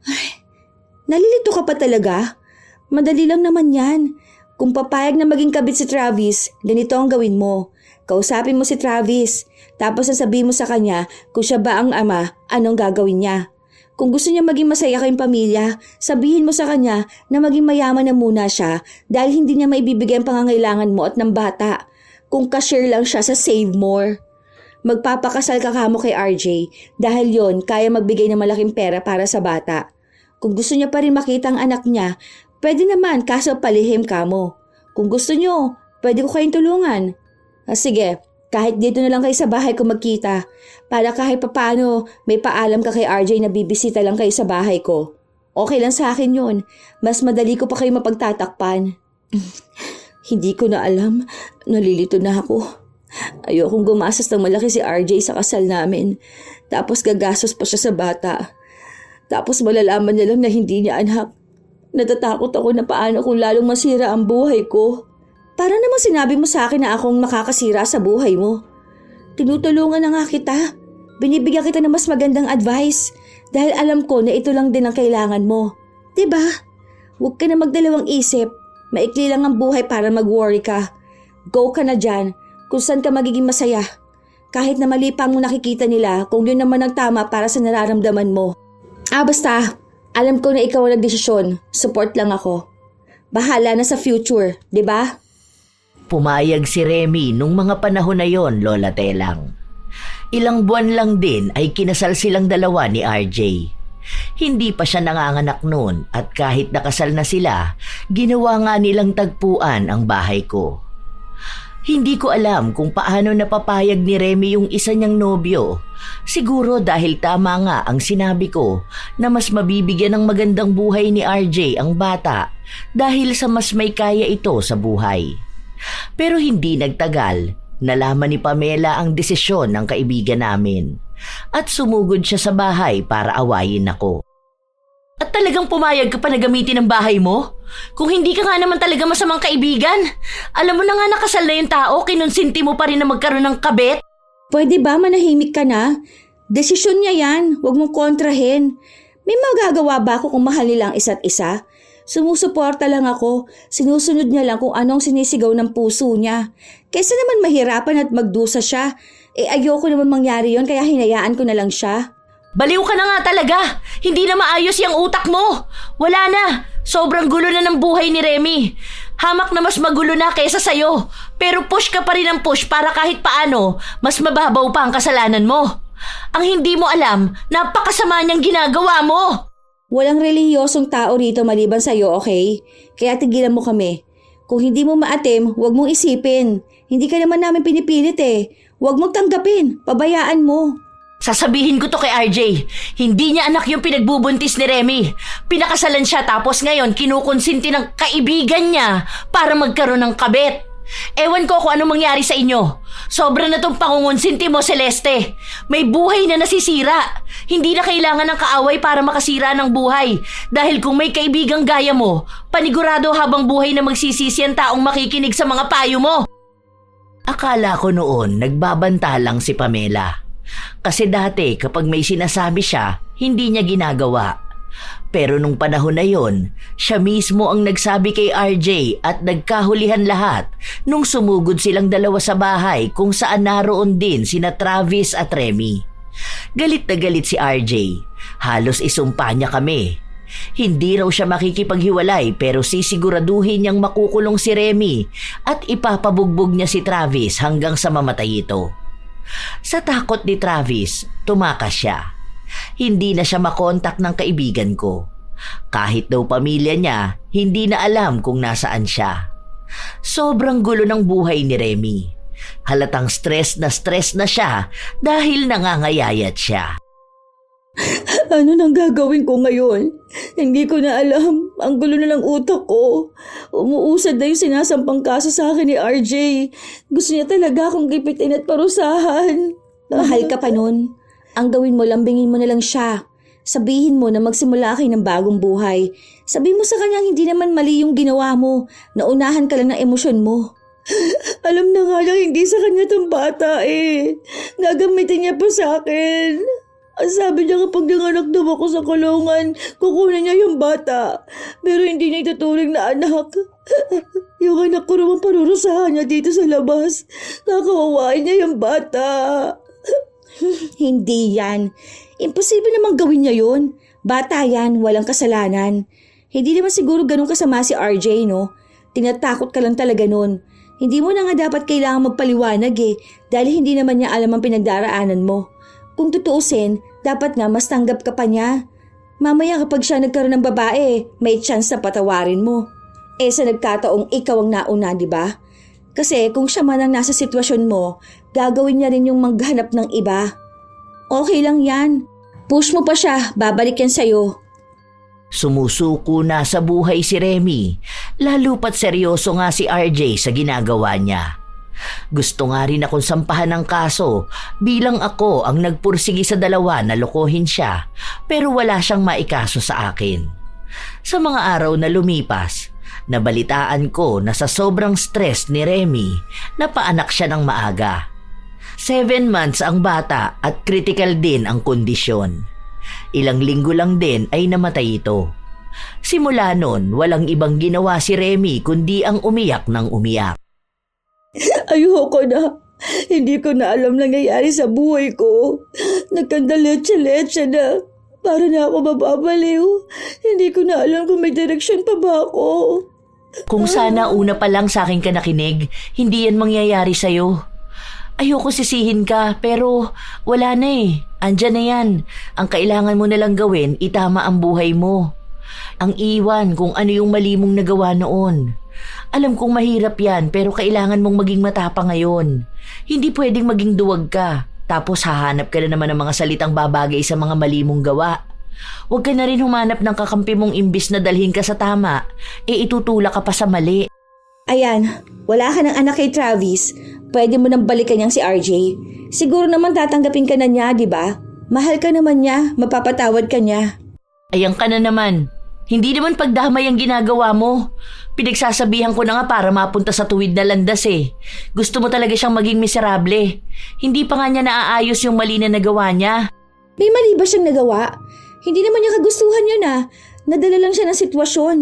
Ay, nalilito ka pa talaga? Madali lang naman yan. Kung papayag na maging kabit si Travis, ganito ang gawin mo. Kausapin mo si Travis, tapos sasabihin mo sa kanya kung siya ba ang ama, anong gagawin niya. Kung gusto niya maging masaya kayong pamilya, sabihin mo sa kanya na maging mayaman na muna siya dahil hindi niya maibibigay ang pangangailangan mo at ng bata. Kung cashier lang siya sa Save More. Magpapakasal ka kamo kay RJ dahil yon kaya magbigay ng malaking pera para sa bata. Kung gusto niya pa rin makita ang anak niya, pwede naman kaso palihim ka mo. Kung gusto niyo, pwede ko kayong tulungan. Sige, kahit dito na lang kayo sa bahay ko magkita. Para kahit papaano may paalam ka kay RJ na bibisita lang kayo sa bahay ko. Okay lang sa akin yun. Mas madali ko pa kayo mapagtatakpan. Hindi ko na alam. Nalilito na ako. Ayokong gumastos ng malaki si RJ sa kasal namin. Tapos gagastos pa siya sa bata. Tapos malalaman niya lang na hindi niya anak. Natatakot ako na paano kung lalong masira ang buhay ko. Para namang sinabi mo sa akin na akong makakasira sa buhay mo. Tinutulungan na nga kita. Binibigyan kita ng mas magandang advice. Dahil alam ko na ito lang din ang kailangan mo. Diba? Huwag ka na magdalawang isip. Maikli lang ang buhay para mag-worry ka. Go ka na dyan kung saan ka magiging masaya. Kahit na mali pa ang nakikita nila kung yun naman ang tama para sa nararamdaman mo. Basta, alam ko na ikaw ang nagdesisyon. Support lang ako. Bahala na sa future, di ba? Pumayag si Remy nung mga panahon na yon, Lola Telang. Ilang buwan lang din ay kinasal silang dalawa ni RJ. Hindi pa siya nanganganak noon at kahit nakasal na sila, ginawa nga nilang tagpuan ang bahay ko. Hindi ko alam kung paano napapayag ni Remy yung isa niyang nobyo. Siguro dahil tama nga ang sinabi ko na mas mabibigyan ng magandang buhay ni RJ ang bata dahil sa mas may kaya ito sa buhay. Pero hindi nagtagal, nalaman ni Pamela ang desisyon ng kaibigan namin at sumugod siya sa bahay para awayin ako. At talagang pumayag ka pa na gamitin ang bahay mo? Kung hindi ka nga naman talaga masamang kaibigan, alam mo na nga nakasal na yung tao, kinonsinti mo pa rin na magkaroon ng kabit? Pwede ba manahimik ka na? Desisyon niya yan, huwag mong kontrahin. May magagawa ba ako kung mahal nila ang isa't isa? Sumusuporta lang ako, sinusunod niya lang kung anong sinisigaw ng puso niya. Kaysa naman mahirapan at magdusa siya, ayoko naman mangyari yon kaya hinayaan ko na lang siya. Baliw ka na nga talaga! Hindi na maayos yung utak mo! Wala na! Sobrang gulo na ng buhay ni Remy. Hamak na mas magulo na kaysa sayo. Pero push ka pa rin ng push para kahit paano, mas mababaw pa ang kasalanan mo. Ang hindi mo alam, napakasama niyang ginagawa mo! Walang relihiyosong tao rito maliban sa'yo, okay? Kaya tigilan mo kami. Kung hindi mo maatim, huwag mong isipin. Hindi ka naman namin pinipilit eh. Huwag mong tanggapin. Pabayaan mo. Sasabihin ko to kay RJ. Hindi niya anak yung pinagbubuntis ni Remy. Pinakasalan siya tapos ngayon kinukonsinti ng kaibigan niya para magkaroon ng kabit. Ewan ko kung anong mangyari sa inyo. Sobra na tong pangungonsinti mo, Celeste. May buhay na nasisira. Hindi na kailangan ng kaaway para makasira ng buhay. Dahil kung may kaibigang gaya mo, panigurado habang buhay na magsisisi ang taong makikinig sa mga payo mo. Akala ko noon nagbabanta lang si Pamela. Kasi dati kapag may sinasabi siya, hindi niya ginagawa. Pero nung panahon na yon, siya mismo ang nagsabi kay RJ at nagkahulihan lahat nung sumugod silang dalawa sa bahay kung saan naroon din sina Travis at Remy. Galit na galit si RJ. Halos isumpa niya kami. Hindi raw siya makikipaghiwalay pero sisiguraduhin niyang makukulong si Remy at ipapabugbog niya si Travis hanggang sa mamatay ito. Sa takot ni Travis, tumakas siya. Hindi na siya makontak ng kaibigan ko. Kahit daw pamilya niya, hindi na alam kung nasaan siya. Sobrang gulo ng buhay ni Remy. Halatang stress na siya dahil nangangayayat siya. Ano nang gagawin ko ngayon? Hindi ko na alam. Ang gulo na ng utak ko. Umuusad na yung sinasampang kaso sa akin ni RJ. Gusto niya talaga akong gipitin at parusahan. Mahal ka pa nun. Ang gawin mo, lambingin mo na lang siya. Sabihin mo na magsimula kayo ng bagong buhay. Sabihin mo sa kanya hindi naman mali yung ginawa mo. Naunahan ka lang ng emosyon mo. Alam na nga lang hindi sa kanya tong bata eh. Gagamitin niya pa sa akin. Ang sabi niya kapag nanganak daw ako sa kulungan, kukunin niya yung bata. Pero hindi niya ituturing na anak. Yung anak ko naman parurusahan niya dito sa labas. Kakawawain niya yung bata. Hindi yan. Imposible namang gawin niya yun. Bata yan, walang kasalanan. Hindi naman siguro ganun kasama si RJ, no? Tinatakot ka lang talaga nun. Hindi mo na nga dapat kailangan magpaliwanag eh, dahil hindi naman niya alam ang pinagdaraanan mo. Kung tutuusin, dapat nga mas tanggap ka pa niya. Mamaya kapag siya nagkaroon ng babae, may chance na patawarin mo. Sa nagkataong ikaw ang nauna, di ba? Kasi kung siya man ang nasa sitwasyon mo, gagawin niya rin yung maghanap ng iba. Okay lang yan. Push mo pa siya, babalik yan sa'yo. Sumusuko na sa buhay si Remy, lalo pat seryoso nga si RJ sa ginagawa niya. Gusto nga rin akong sampahan ng kaso bilang ako ang nagpursigi sa dalawa na lokohin siya pero wala siyang maikaso sa akin. Sa mga araw na lumipas, nabalitaan ko na sa sobrang stress ni Remy, napaanak siya ng maaga. 7 months ang bata at critical din ang kondisyon. Ilang linggo lang din ay namatay ito. Simula nun, walang ibang ginawa si Remy kundi ang umiyak ng umiyak. Ayoko na. Hindi ko na alam nangyayari sa buhay ko. Nagkandaletse-letse na. Para na ako mababaliw. Hindi ko na alam kung may direksyon pa ba ako. Kung sana una pa lang sa akin ka nakinig, hindi yan mangyayari sa'yo. Ayoko sisihin ka, pero wala na eh. Andyan na yan. Ang kailangan mo nalang gawin, itama ang buhay mo. Ang iwan kung ano yung mali mong nagawa noon. Alam kong mahirap yan pero kailangan mong maging matapang ngayon. Hindi pwedeng maging duwag ka. Tapos hahanap ka na naman ng mga salitang babagay sa mga mali mong gawa. Huwag ka na rin humanap ng kakampi mong imbis na dalhin ka sa tama. Itutulak ka pa sa mali. Ayan, wala ka ng anak kay Travis. Pwede mo nang balikan niyang si RJ. Siguro naman tatanggapin ka na niya, di ba? Mahal ka naman niya, mapapatawad ka niya. Ayan ka na naman. Hindi naman pagdamay ang ginagawa mo. Pinagsasabihan ko na nga para mapunta sa tuwid na landas eh. Gusto mo talaga siyang maging miserable. Hindi pa nga niya naaayos yung mali na nagawa niya. May mali ba siyang nagawa? Hindi naman niya kagustuhan yun ah. Nadala lang siya ng sitwasyon.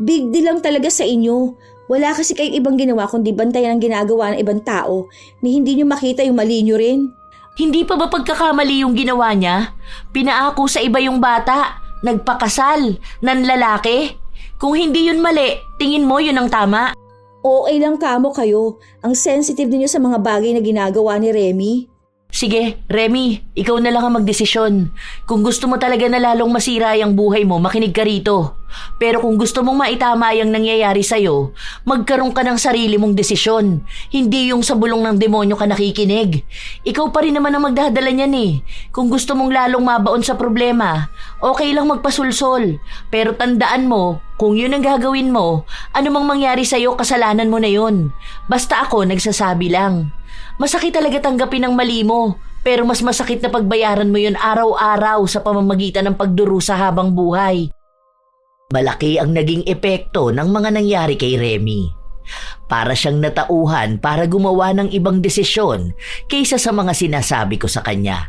Big deal lang talaga sa inyo. Wala kasi kayong ibang ginawa kundi bantayan ang ginagawa ng ibang tao ni hindi niyo makita yung mali niyo rin. Hindi pa ba pagkakamali yung ginawa niya? Pinaako sa iba yung bata. Nagpakasal. Nanlalaki. Kung hindi yun mali, tingin mo yun ang tama? Okay lang kamo kayo. Ang sensitive niyo sa mga bagay na ginagawa ni Remy. Sige, Remy, ikaw na lang ang magdesisyon. Kung gusto mo talaga na lalong masira yung buhay mo, makinig ka rito. Pero kung gusto mong maitama yung nangyayari sa'yo, magkaroon ka ng sarili mong desisyon. Hindi yung sa bulong ng demonyo ka nakikinig. Ikaw pa rin naman ang magdadala niyan eh. Kung gusto mong lalong mabaon sa problema, okay lang magpasulsol. Pero tandaan mo, kung yun ang gagawin mo, anumang mangyari sa'yo, kasalanan mo na yun. Basta ako nagsasabi lang. Masakit talaga tanggapin ang mali mo, pero mas masakit na pagbayaran mo yun araw-araw sa pamamagitan ng pagdurusa habang buhay. Malaki ang naging epekto ng mga nangyari kay Remy. Para siyang natauhan para gumawa ng ibang desisyon kaysa sa mga sinasabi ko sa kanya.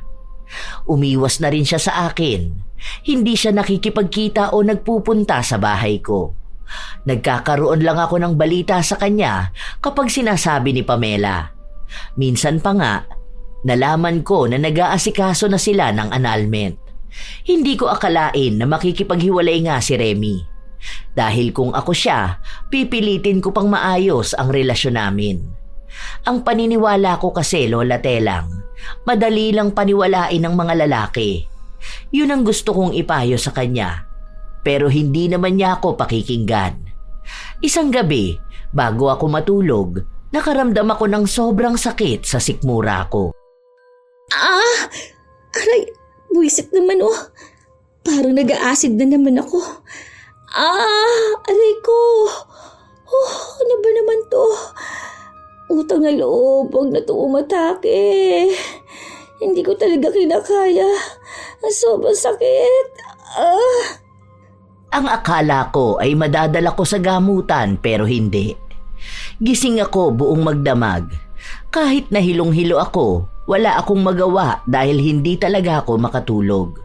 Umiwas na rin siya sa akin. Hindi siya nakikipagkita o nagpupunta sa bahay ko. Nagkakaroon lang ako ng balita sa kanya kapag sinasabi ni Pamela. Minsan pa nga, nalaman ko na nag-aasikaso na sila ng annulment. Hindi ko akalain na makikipaghiwalay nga si Remy. Dahil kung ako siya, pipilitin ko pang maayos ang relasyon namin. Ang paniniwala ko kasi, Lola Telang, madali lang paniwalain ng mga lalaki. Yun ang gusto kong ipayo sa kanya. Pero hindi naman niya ako pakikinggan. Isang gabi, bago ako matulog, nakaramdam ako ng sobrang sakit sa sikmura ko. Aray, buwisit naman oh. Parang nag-a-acid na naman ako. Aray ko. Oh, ano ba naman to? Utang na loob, huwag na to umatake. Hindi ko talaga kinakaya. Ang sobrang sakit. Ang akala ko ay madadala ko sa gamutan pero hindi. Gising ako buong magdamag. Kahit nahilong-hilo ako, wala akong magawa dahil hindi talaga ako makatulog.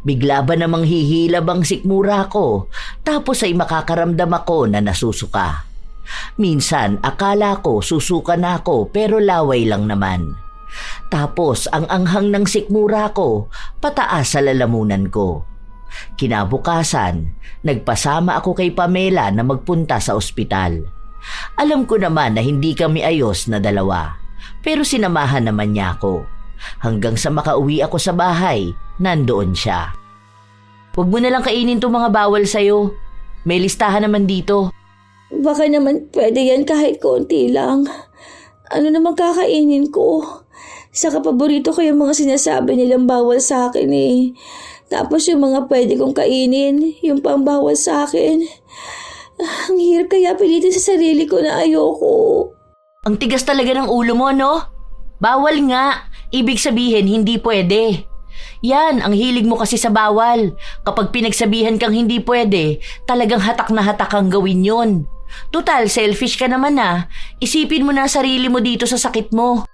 Bigla ba namang hihilab ang sikmura ko, tapos ay makakaramdam ako na nasusuka. Minsan akala ko susuka na ako pero laway lang naman. Tapos ang anghang ng sikmura ko pataas sa lalamunan ko. Kinabukasan, nagpasama ako kay Pamela na magpunta sa ospital. Alam ko naman na hindi kami ayos na dalawa, pero sinamahan naman niya ako. Hanggang sa makauwi ako sa bahay, nandoon siya. Huwag mo na lang kainin itong mga bawal sa'yo. May listahan naman dito. Baka naman pwede yan kahit konti lang. Ano naman kakainin ko? Saka paborito ko yung mga sinasabi nilang bawal sa akin eh. Tapos yung mga pwede kong kainin, yung pang bawal sa akin. Ang hirap kaya pilitin sa sarili ko na ayoko. Ang tigas talaga ng ulo mo, no? Bawal nga. Ibig sabihin, hindi pwede. Yan, ang hilig mo kasi sa bawal. Kapag pinagsabihan kang hindi pwede, talagang hatak na hatak kang gawin yun. Total, selfish ka naman ah. Isipin mo na sarili mo dito sa sakit mo.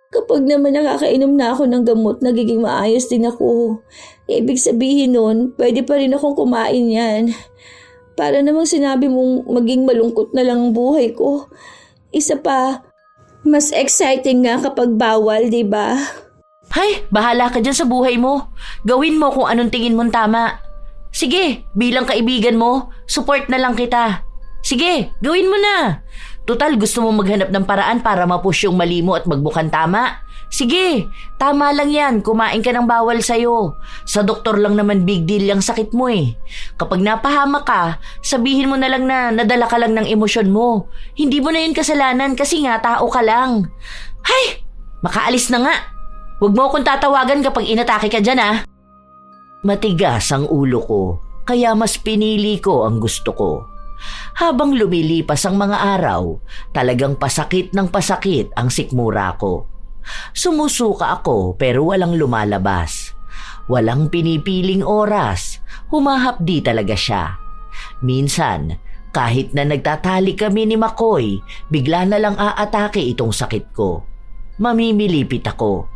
Kapag naman nakakainom na ako ng gamot, nagiging maayos din ako. Ibig sabihin nun, pwede pa rin akong kumain yan. Para namang sinabi mong maging malungkot na lang ang buhay ko. Isa pa, mas exciting nga kapag bawal, di ba? Hay, bahala ka dyan sa buhay mo. Gawin mo kung anong tingin mong tama. Sige, bilang kaibigan mo, support na lang kita. Sige, gawin mo na. Tutal, gusto mo maghanap ng paraan para mapush yung mali mo at magbukan tama? Sige, tama lang yan. Kumain ka ng bawal sa'yo. Sa doktor lang naman big deal yung sakit mo eh. Kapag napahamak ka, sabihin mo na lang na nadala ka lang ng emosyon mo. Hindi mo na yun kasalanan kasi nga tao ka lang. Hay! Makaalis na nga. Huwag mo akong tatawagan kapag inatake ka dyan ah. Matigas ang ulo ko, kaya mas pinili ko ang gusto ko. Habang lumilipas ang mga araw, talagang pasakit ng pasakit ang sikmura ko. Sumusuka ako pero walang lumalabas. Walang pinipiling oras, humahapdi talaga siya. Minsan, kahit na nagtatali kami ni Makoy, bigla na lang aatake itong sakit ko. Mamimilipit ako.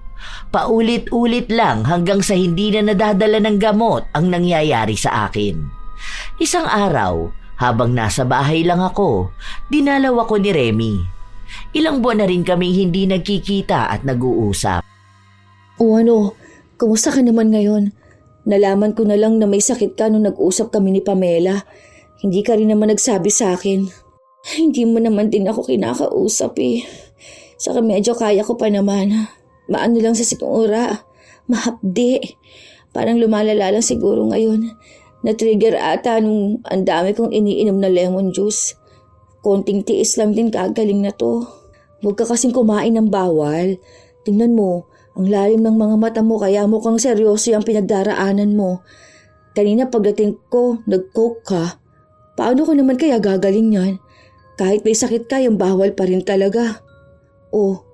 Paulit-ulit lang hanggang sa hindi na nadadala ng gamot ang nangyayari sa akin. Isang araw, habang nasa bahay lang ako, dinalaw ako ni Remy. Ilang buwan na rin kaming hindi nagkikita at nag-uusap. O ano, kumusta ka naman ngayon? Nalaman ko na lang na may sakit ka nung nag-usap kami ni Pamela. Hindi ka rin naman nagsabi sa akin. Hindi mo naman din ako kinakausap eh. Saka medyo kaya ko pa naman. Maano lang sa sikmura. Mahapdi. Parang lumalala lang siguro ngayon. Na-trigger ata nung ang dami kong iniinom na lemon juice. Konting tiis lang din kagaling na to. Huwag ka kasing kumain ng bawal. Tingnan mo, ang lalim ng mga mata mo kaya mukhang seryoso yung pinagdaraanan mo. Kanina pagdating ko, nag-coke ka. Paano ko naman kaya gagaling yan? Kahit may sakit ka, yung bawal pa rin talaga. Oh,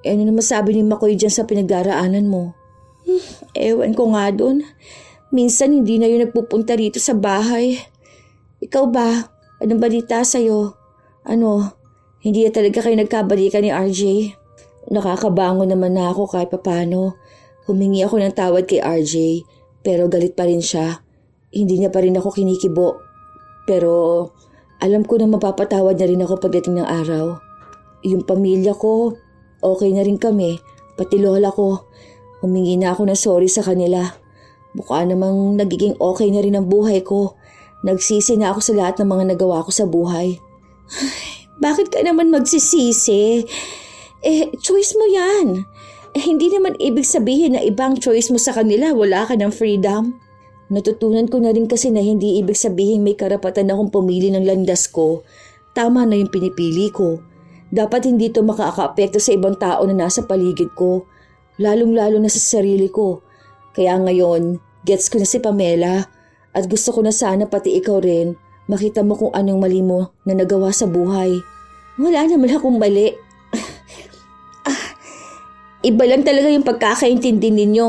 ano naman sabi ni Makoy dyan sa pinagdaraanan mo? Ewan ko nga dun. Minsan hindi na yun nagpupunta rito sa bahay. Ikaw ba? Anong balita sa'yo? Ano, hindi na talaga kayo nagkabalikan ni RJ? Nakakabango naman na ako kahit papano. Humingi ako ng tawad kay RJ, pero galit pa rin siya. Hindi niya pa rin ako kinikibo. Pero alam ko na mapapatawad na rin ako pagdating ng araw. Yung pamilya ko, okay na rin kami. Pati lola ko, humingi na ako ng sorry sa kanila. Mukha namang nagiging okay na rin ang buhay ko. Nagsisi na ako sa lahat ng mga nagawa ko sa buhay. Bakit ka naman magsisisi? Choice mo yan. Hindi naman ibig sabihin na ibang choice mo sa kanila, wala ka ng freedom. Natutunan ko na rin kasi na hindi ibig sabihin may karapatan akong pumili ng landas ko. Tama na yung pinipili ko. Dapat hindi ito makaka-apekto sa ibang tao na nasa paligid ko. Lalong-lalo na sa sarili ko. Kaya ngayon, gets ko na si Pamela. At gusto ko na sana pati ikaw rin, makita mo kung anong mali mo na nagawa sa buhay. Wala naman akong mali. Iba lang talaga yung pagkakaintindi ninyo.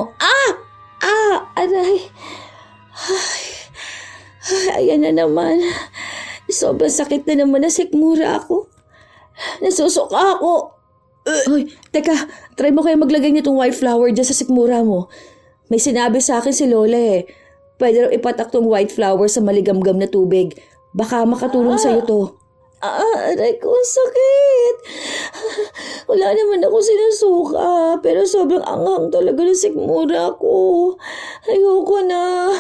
Aray. Ayan na naman. Sobrang sakit na naman na sikmura ako. Nasusuka ako. Hoy, teka, try mo kayo maglagay nitong white flower dyan sa sikmura mo. May sinabi sa akin si Lola eh. Pwede raw ipatak tong white flower sa maligamgam na tubig. Baka makatulong sa'yo to. Aray ko, sakit. Wala naman ako sinusuka. Pero sobrang anghang talaga ng sikmura ko. Ayoko na.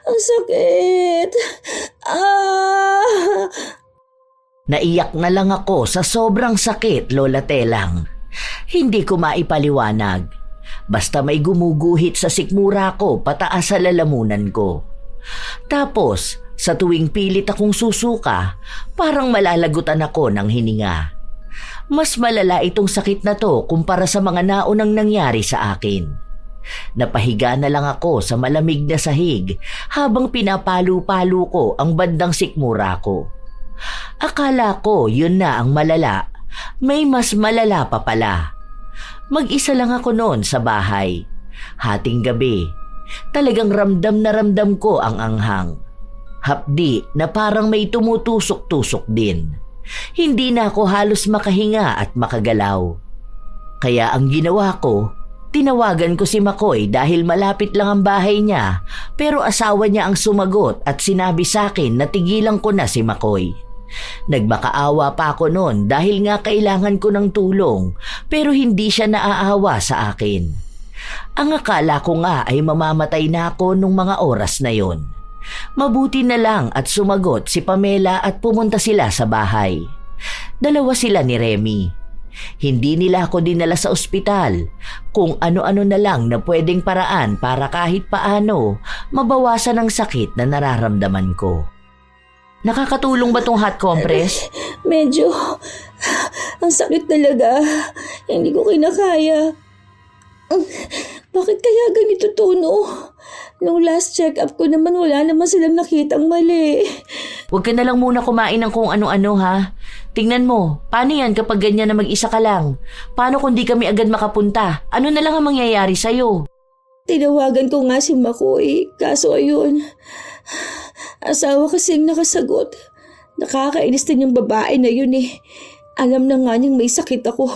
Ang sakit. Naiyak na lang ako sa sobrang sakit, Lola Telang. Hindi ko maipaliwanag. Basta may gumuguhit sa sikmura ko pataas sa lalamunan ko. Tapos, sa tuwing pilit akong susuka, parang malalagutan ako ng hininga. Mas malala itong sakit na to kumpara sa mga naunang nangyari sa akin. Napahiga na lang ako sa malamig na sahig habang pinapalo-palo ko ang bandang sikmura ko. Akala ko yun na ang malala. May mas malala pa pala. Mag-isa lang ako noon sa bahay. Hating gabi. Talagang ramdam na ramdam ko ang anghang. Hapdi na parang may tumutusok-tusok din. Hindi na ako halos makahinga at makagalaw. Kaya ang ginawa ko, tinawagan ko si Makoy dahil malapit lang ang bahay niya, pero asawa niya ang sumagot at sinabi sa akin na tigilan ko na si Makoy. Nagmakaawa pa ako noon dahil nga kailangan ko ng tulong, pero hindi siya naaawa sa akin. Ang akala ko nga ay mamamatay na ako nung mga oras na yon. Mabuti na lang at sumagot si Pamela at pumunta sila sa bahay. Dalawa sila ni Remy. Hindi nila ako dinala sa ospital, kung ano-ano na lang na pwedeng paraan para kahit paano mabawasan ang sakit na nararamdaman ko. Nakakatulong ba tong hot compress? Medyo, ang sakit talaga. Hindi ko kinakaya. Bakit kaya ganito tono? Nung last check-up ko naman wala naman silang nakitang mali. Huwag ka na lang muna kumain ng kung ano-ano ha. Tingnan mo, paano yan kapag ganyan na mag-isa ka lang? Paano kung di kami agad makapunta? Ano na lang ang mangyayari sa'yo? Tinawagan ko nga si Makoy, kaso ayun, asawa kasing nakasagot. Nakakainis din yung babae na yun eh. Alam na nga niyang may sakit ako.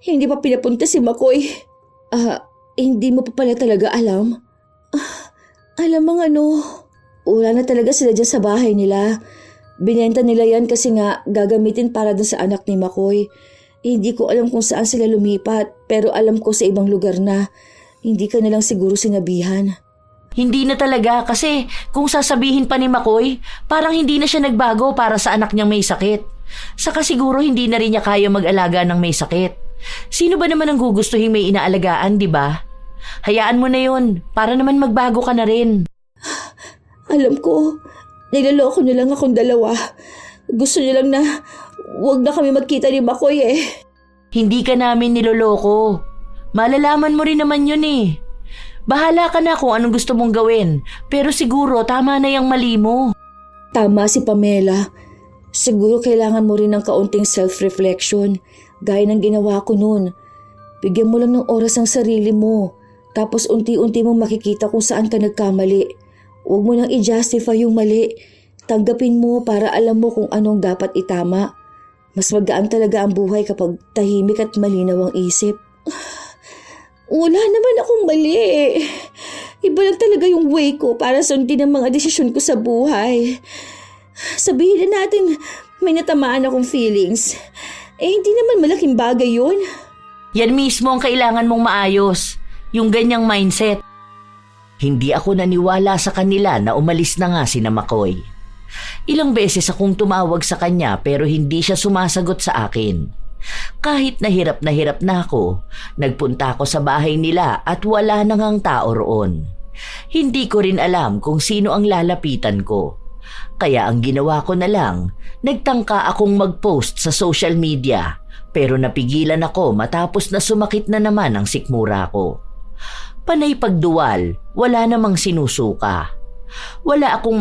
Hindi pa pinapunta si Makoy. Hindi mo pa pala talaga alam? Alam mo wala na talaga sila dyan sa bahay nila. Binenta nila yan kasi nga gagamitin para dun sa anak ni Makoy. Hindi ko alam kung saan sila lumipat, pero alam ko sa ibang lugar na. Hindi ka na lang siguro sinabihan. Hindi na talaga kasi kung sasabihin pa ni Makoy, parang hindi na siya nagbago para sa anak niyang may sakit. Saka siguro hindi na rin niya kaya mag-alaga ng may sakit. Sino ba naman ang gugustuhin may inaalagaan, di ba? Hayaan mo na yun, para naman magbago ka na rin. Alam ko, niloloko niyo lang akong dalawa. Gusto niyo lang na wag na kami magkita ni Makoy eh. Hindi ka namin niloloko. Malalaman mo rin naman yun eh. Bahala ka na kung anong gusto mong gawin, pero siguro tama na yung mali mo. Tama si Pamela. Siguro kailangan mo rin ng kaunting self-reflection, gaya ng ginawa ko noon. Bigyan mo lang ng oras ang sarili mo, tapos unti-unti mong makikita kung saan ka nagkamali. Huwag mo nang i-justify yung mali. Tanggapin mo para alam mo kung anong dapat itama. Mas magaan talaga ang buhay kapag tahimik at malinaw ang isip. Wala naman akong mali. Iba lang talaga yung way ko para sundin ang mga desisyon ko sa buhay. Sabihin na natin may natamaan akong feelings. Hindi naman malaking bagay yun. Yan mismo ang kailangan mong maayos, yung ganyang mindset. Hindi ako naniwala sa kanila na umalis na nga si Makoy. Ilang beses akong tumawag sa kanya pero hindi siya sumasagot sa akin. Kahit na hirap na ako, nagpunta ako sa bahay nila at wala na ngang tao roon. Hindi ko rin alam kung sino ang lalapitan ko. Kaya ang ginawa ko na lang, nagtangka akong mag-post sa social media pero napigilan ako matapos na sumakit na naman ang sikmura ko. Panay pagduwal, wala namang sinusuka. Wala akong